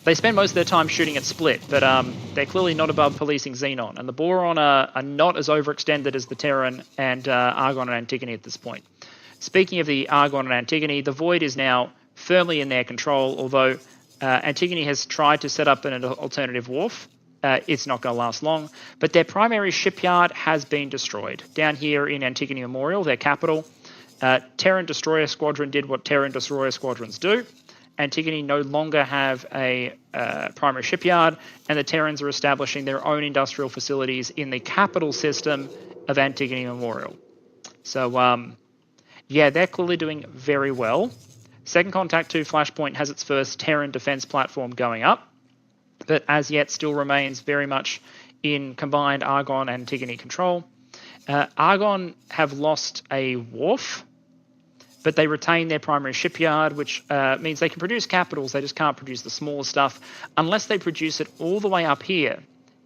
They spend most of their time shooting at Split, but they're clearly not above policing Xenon, and the Boron are not as overextended as the Terran and Argon and Antigone at this point. Speaking of the Argon and Antigone, the Void is now firmly in their control, although Antigone has tried to set up an alternative wharf. It's not going to last long, but their primary shipyard has been destroyed. Down here in Antigone Memorial, their capital, Terran Destroyer Squadron did what Terran Destroyer Squadrons do. Antigone no longer have a primary shipyard, and the Terrans are establishing their own industrial facilities in the capital system of Antigone Memorial. So, yeah, they're clearly doing very well. Second Contact 2 Flashpoint has its first Terran defense platform going up, but as yet still remains very much in combined Argon and Antigone control. Argon have lost a wharf, but they retain their primary shipyard, which means they can produce capitals, they just can't produce the smaller stuff, unless they produce it all the way up here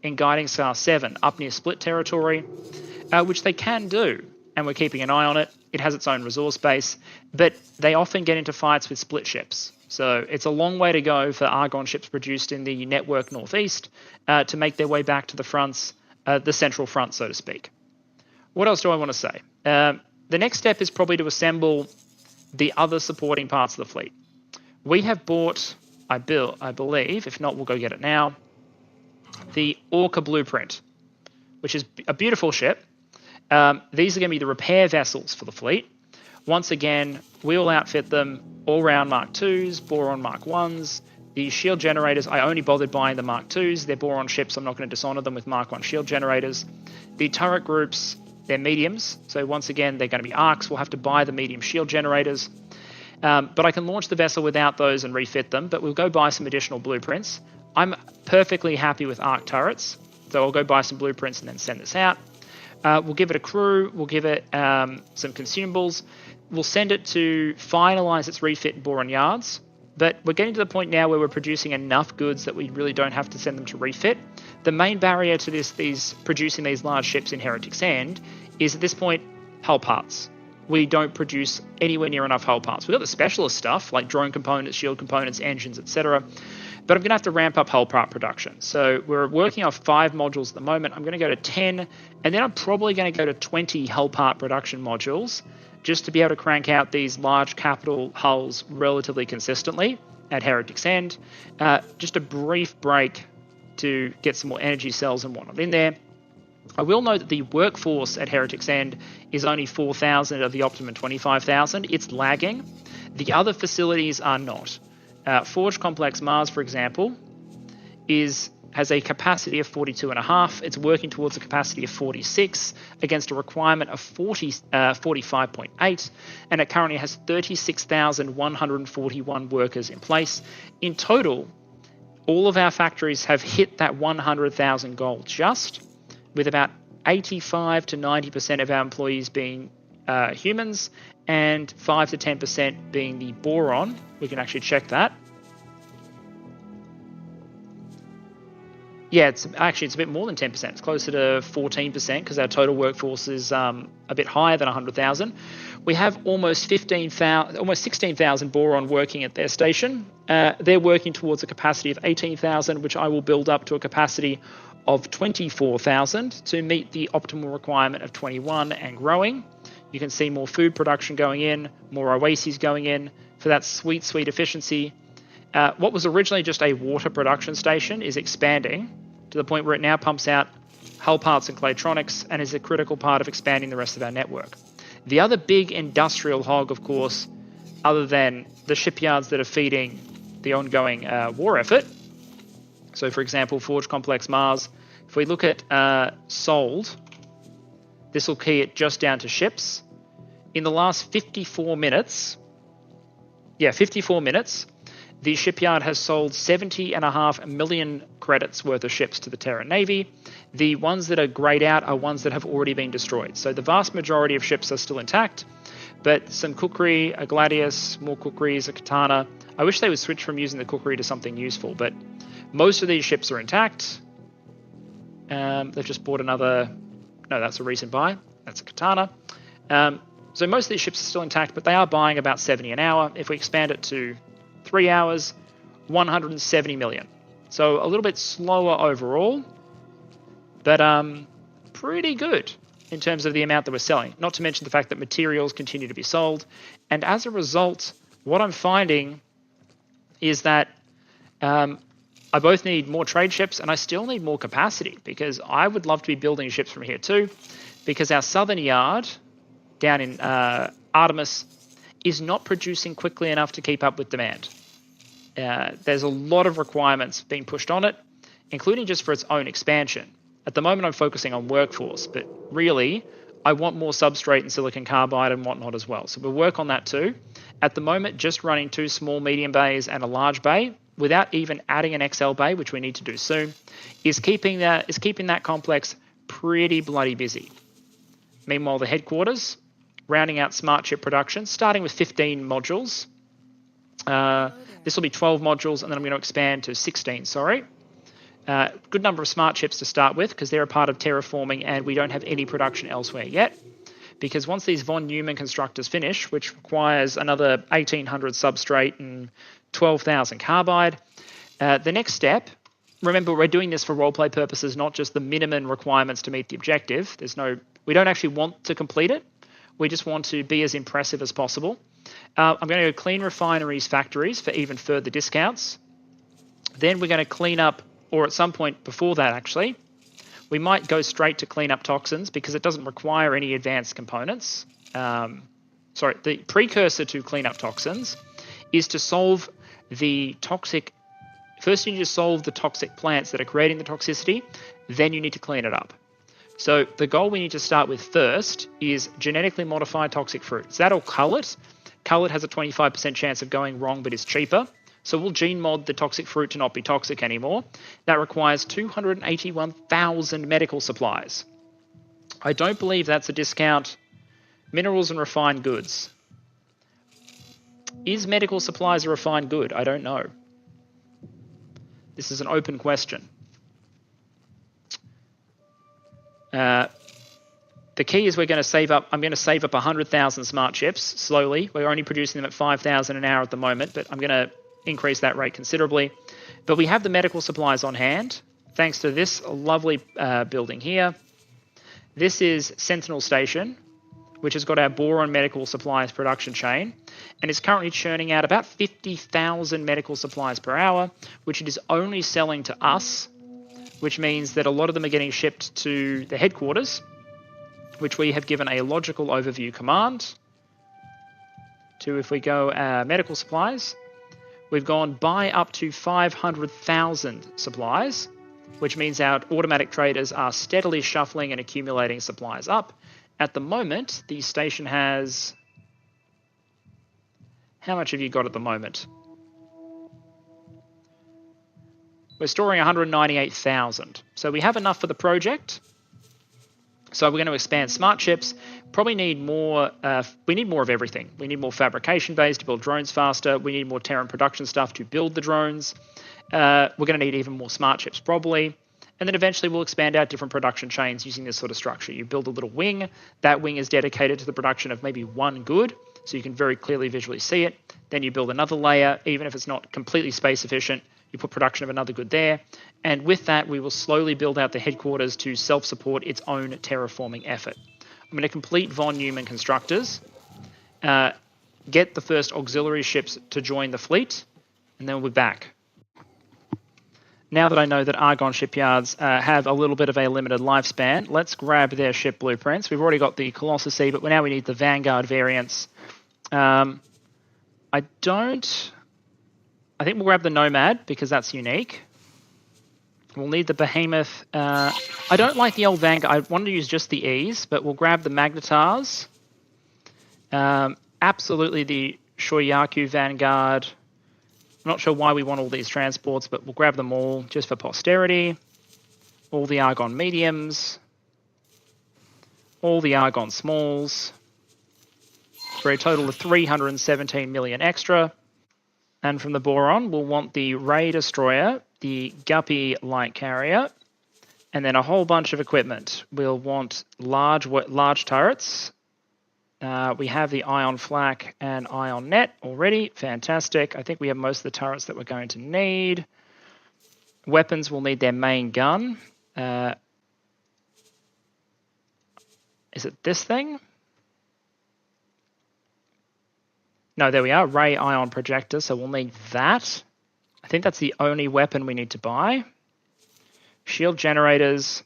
in Guiding Star 7, up near Split territory, which they can do, and we're keeping an eye on it. It has its own resource base, but they often get into fights with Split ships. So it's a long way to go for Argon ships produced in the network northeast to make their way back to the fronts, the central front, so to speak. What else do I want to say? The next step is probably to assemble the other supporting parts of the fleet. We have bought, I believe, if not, we'll go get it now, the Orca blueprint, which is a beautiful ship. These are going to be the repair vessels for the fleet. Once again, we will outfit them all-round Mark IIs, Boron Mark 1s. The shield generators, I only bothered buying the Mark IIs. They're Boron ships. I'm not going to dishonor them with Mark 1 shield generators. The turret groups, they're mediums. So once again, they're going to be arcs. We'll have to buy the medium shield generators. But I can launch the vessel without those and refit them. But we'll go buy some additional blueprints. I'm perfectly happy with arc turrets. So I'll go buy some blueprints and then send this out. We'll give it a crew. We'll give it some consumables. We'll send it to finalize its refit in Boron yards. But we're getting to the point now where we're producing enough goods that we really don't have to send them to refit. The main barrier to producing these large ships in Heretics End is at this point hull parts. We don't produce anywhere near enough hull parts. We've got the specialist stuff like drone components, shield components, engines, etc. But I'm going to have to ramp up hull part production. So we're working off 5 modules at the moment. I'm going to go to 10, and then I'm probably going to go to 20 hull part production modules just to be able to crank out these large capital hulls relatively consistently at Heretics End. Just a brief break to get some more energy cells and whatnot in there. I will note that the workforce at Heretics End is only 4,000 of the optimum 25,000. It's lagging. The other facilities are not. Forge Complex Mars, for example, has a capacity of 42.5. It's working towards a capacity of 46 against a requirement of 45.8, and it currently has 36,141 workers in place. In total, all of our factories have hit that 100,000 goal just, with about 85 to 90% of our employees being humans and 5 to 10% being the Boron. We can actually check that. Yeah, it's a bit more than 10%. It's closer to 14% because our total workforce is a bit higher than 100,000. We have almost 16,000 Boron working at their station. They're working towards a capacity of 18,000, which I will build up to a capacity of 24,000 to meet the optimal requirement of 21 and growing. You can see more food production going in, more oases going in for that sweet, sweet efficiency. What was originally just a water production station is expanding to the point where it now pumps out hull parts and Claytronics and is a critical part of expanding the rest of our network. The other big industrial hog, of course, other than the shipyards that are feeding the ongoing war effort. So, for example, Forge Complex Mars, if we look at sold, this will key it just down to ships. In the last 54 minutes, the shipyard has sold 70.5 million credits worth of ships to the Terran Navy. The ones that are grayed out are ones that have already been destroyed. So the vast majority of ships are still intact, but some kukri, a gladius, more kukris, a katana. I wish they would switch from using the kukri to something useful, but most of these ships are intact. They've just bought another... No, that's a recent buy. That's a katana. So most of these ships are still intact, but they are buying about 70 an hour. If we expand it to 3 hours, 170 million. So a little bit slower overall, but pretty good in terms of the amount that we're selling. Not to mention the fact that materials continue to be sold. And as a result, what I'm finding is that I both need more trade ships and I still need more capacity, because I would love to be building ships from here too, because our southern yard down in Artemis is not producing quickly enough to keep up with demand. There's a lot of requirements being pushed on it, including just for its own expansion. At the moment, I'm focusing on workforce, but really, I want more substrate and silicon carbide and whatnot as well. So we'll work on that too. At the moment, just running 2 small medium bays and a large bay, without even adding an XL bay, which we need to do soon, is keeping that complex pretty bloody busy. Meanwhile, the headquarters, rounding out smart chip production, starting with 15 modules. This will be 12 modules, and then I'm going to expand to 16, good number of smart chips to start with, because they're a part of terraforming, and we don't have any production elsewhere yet. Because once these von Neumann constructors finish, which requires another 1,800 substrate and 12,000 carbide, the next step, remember we're doing this for roleplay purposes, not just the minimum requirements to meet the objective. We don't actually want to complete it. We just want to be as impressive as possible. I'm going to go clean refineries, factories for even further discounts. Then we're going to clean up, or at some point before that actually, we might go straight to clean up toxins because it doesn't require any advanced components. The precursor to clean up toxins is to solve the toxic... First you need to solve the toxic plants that are creating the toxicity, then you need to clean it up. So the goal we need to start with first is genetically modified toxic fruits. That'll cull it. Cull it has a 25% chance of going wrong, but is cheaper. So we'll gene mod the toxic fruit to not be toxic anymore. That requires 281,000 medical supplies. I don't believe that's a discount. Minerals and refined goods. Is medical supplies a refined good? I don't know. This is an open question. The key is we're going to save up. I'm going to save up 100,000 smart chips slowly. We're only producing them at 5,000 an hour at the moment, but I'm going to increase that rate considerably. But we have the medical supplies on hand, thanks to this lovely building here. This is Sentinel Station, which has got our Boron medical supplies production chain, and is currently churning out about 50,000 medical supplies per hour, which it is only selling to us, which means that a lot of them are getting shipped to the headquarters, which we have given a logical overview command to. If we go medical supplies, we've gone buy up to 500,000 supplies, which means our automatic traders are steadily shuffling and accumulating supplies up. At the moment, the station has... How much have you got at the moment? We're storing 198,000. So we have enough for the project. So we're going to expand smart ships. Probably need more... we need more of everything. We need more fabrication bays to build drones faster. We need more Terran production stuff to build the drones. We're going to need even more smart ships, probably. And then eventually we'll expand out different production chains using this sort of structure. You build a little wing. That wing is dedicated to the production of maybe one good, so you can very clearly visually see it. Then you build another layer, even if it's not completely space efficient. You put production of another good there. And with that, we will slowly build out the headquarters to self-support its own terraforming effort. I'm going to complete Von Neumann constructors, get the first auxiliary ships to join the fleet, and then we'll be back. Now that I know that Argon shipyards have a little bit of a limited lifespan, let's grab their ship blueprints. We've already got the Colossus, but now we need the Vanguard variants. I think we'll grab the Nomad because that's unique. We'll need the Behemoth. I don't like the old Vanguard. I wanted to use just the E's, but we'll grab the Magnetars. Absolutely the Shoyaku Vanguard. I'm not sure why we want all these transports, but we'll grab them all just for posterity. All the Argon mediums. All the Argon smalls. For a total of 317 million extra. And from the Boron, we'll want the Ray Destroyer, the Guppy Light Carrier, and then a whole bunch of equipment. We'll want large turrets. We have the Ion Flak and Ion Net already. Fantastic. I think we have most of the turrets that we're going to need. Weapons will need their main gun. Is it this thing? No, there we are. Ray Ion Projector, so we'll need that. I think that's the only weapon we need to buy. Shield generators.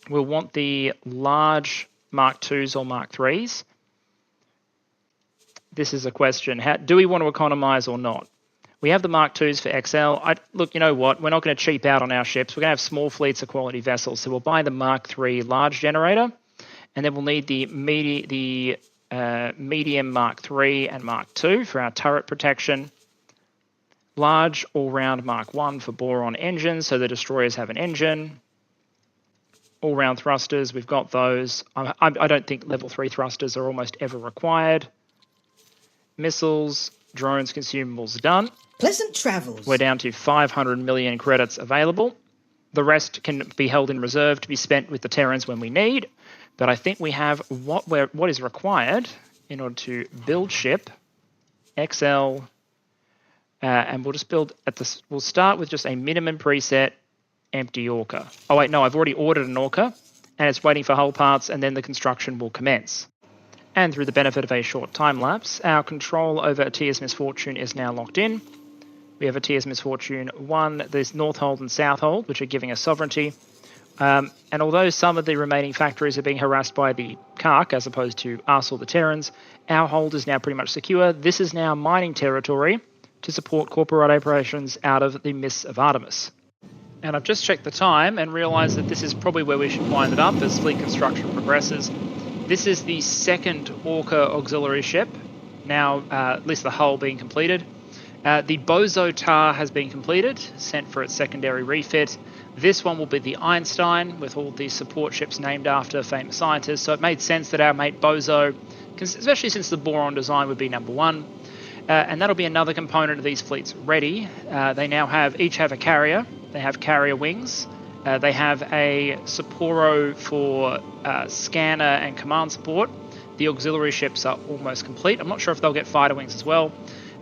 We'll want the large Mark IIs or Mark IIIs. This is a question. Do we want to economize or not? We have the Mark IIs for XL. Look, you know what? We're not going to cheap out on our ships. We're going to have small fleets of quality vessels. So we'll buy the Mark III large generator. And then we'll need the medium Mark III and Mark II for our turret protection. Large all-round Mark I for Boron engines, so the destroyers have an engine. All-round thrusters, we've got those. I don't think level 3 thrusters are almost ever required. Missiles, drones, consumables done. Pleasant travels. We're down to 500 million credits available. The rest can be held in reserve to be spent with the Terrans when we need. But I think we have what is required in order to build ship, XL, and we'll just build at this. We'll start with just a minimum preset empty Orca. Oh wait, no, I've already ordered an Orca, and it's waiting for hull parts, and then the construction will commence. And through the benefit of a short time lapse, our control over a Tia's Misfortune is now locked in. We have a Tia's Misfortune 1, there's North Hold and South Hold, which are giving us sovereignty. And although some of the remaining factories are being harassed by the Kha'ak, as opposed to us or the Terrans, our hold is now pretty much secure. This is now mining territory to support corporate operations out of the Mists of Artemis. And I've just checked the time and realised that this is probably where we should wind it up as fleet construction progresses. This is the second Orca auxiliary ship, now at least the hull being completed. The Bozo Tar has been completed, sent for its secondary refit. This one will be the Einstein, with all the support ships named after famous scientists, so it made sense that our mate Bozo, especially since the Boron design would be number one, and that'll be another component of these fleets ready. They now each have a carrier. They have carrier wings. They have a Sapporo for scanner and command support. The auxiliary ships are almost complete. I'm not sure if they'll get fighter wings as well.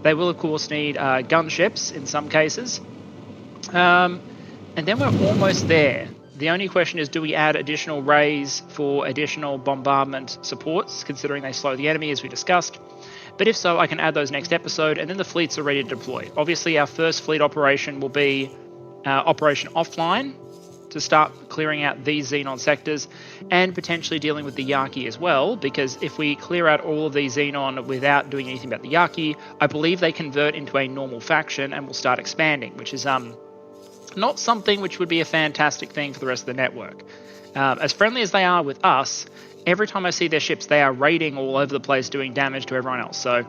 They will, of course, need gunships in some cases. And then we're almost there. The only question is, do we add additional rays for additional bombardment supports, considering they slow the enemy, as we discussed? But if so, I can add those next episode, and then the fleets are ready to deploy. Obviously, our first fleet operation will be Operation Offline, to start clearing out these Xenon sectors, and potentially dealing with the Yaki as well, because if we clear out all of these Xenon without doing anything about the Yaki, I believe they convert into a normal faction and will start expanding, which is not something which would be a fantastic thing for the rest of the network. As friendly as they are with us, every time I see their ships, they are raiding all over the place, doing damage to everyone else. So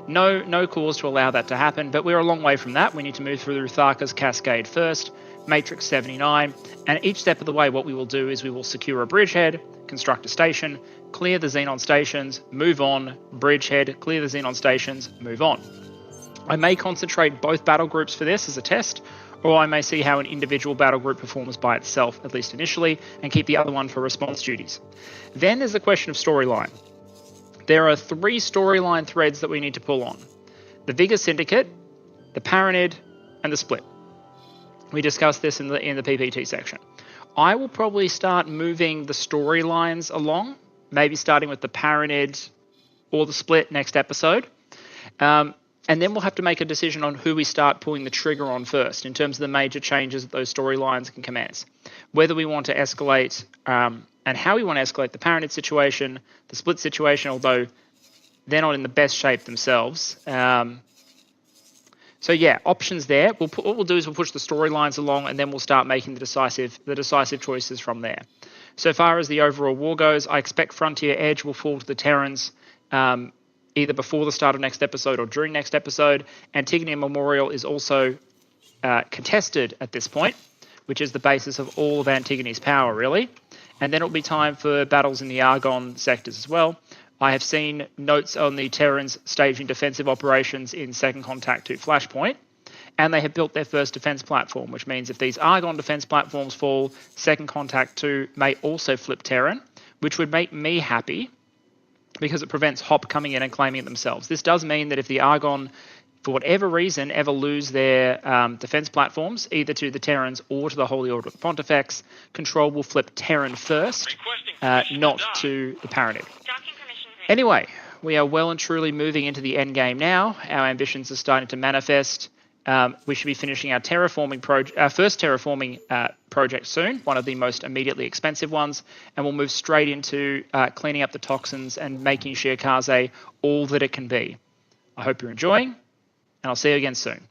no cause to allow that to happen, but we're a long way from that. We need to move through Thaka's Cascade first, Matrix 79, and each step of the way what we will do is we will secure a bridgehead, construct a station, clear the Xenon stations, move on, bridgehead, clear the Xenon stations, move on. I may concentrate both battle groups for this as a test, or I may see how an individual battle group performs by itself, at least initially, and keep the other one for response duties. Then there's the question of storyline. There are 3 storyline threads that we need to pull on. The Vigor Syndicate, the Paranid, and the Split. We discussed this in the PPT section. I will probably start moving the storylines along, maybe starting with the Paranid or the Split next episode. And then we'll have to make a decision on who we start pulling the trigger on first in terms of the major changes that those storylines can commence. Whether we want to escalate and how we want to escalate the Paranid situation, the Split situation, although they're not in the best shape themselves. So yeah, options there. What we'll do is we'll push the storylines along, and then we'll start making the decisive choices from there. So far as the overall war goes, I expect Frontier Edge will fall to the Terrans either before the start of next episode or during next episode. Antigone Memorial is also contested at this point, which is the basis of all of Antigone's power, really. And then it'll be time for battles in the Argon sectors as well. I have seen notes on the Terrans staging defensive operations in Second Contact 2 Flashpoint, and they have built their first defense platform, which means if these Argon defense platforms fall, Second Contact 2 may also flip Terran, which would make me happy because it prevents Hop coming in and claiming it themselves. This does mean that if the Argon, for whatever reason, ever lose their defense platforms, either to the Terrans or to the Holy Order of the Pontifex, control will flip Terran first, not to the Paranid. Anyway, we are well and truly moving into the end game now. Our ambitions are starting to manifest. We should be finishing our terraforming first terraforming project soon, one of the most immediately expensive ones, and we'll move straight into cleaning up the toxins and making Shirkaze all that it can be. I hope you're enjoying, and I'll see you again soon.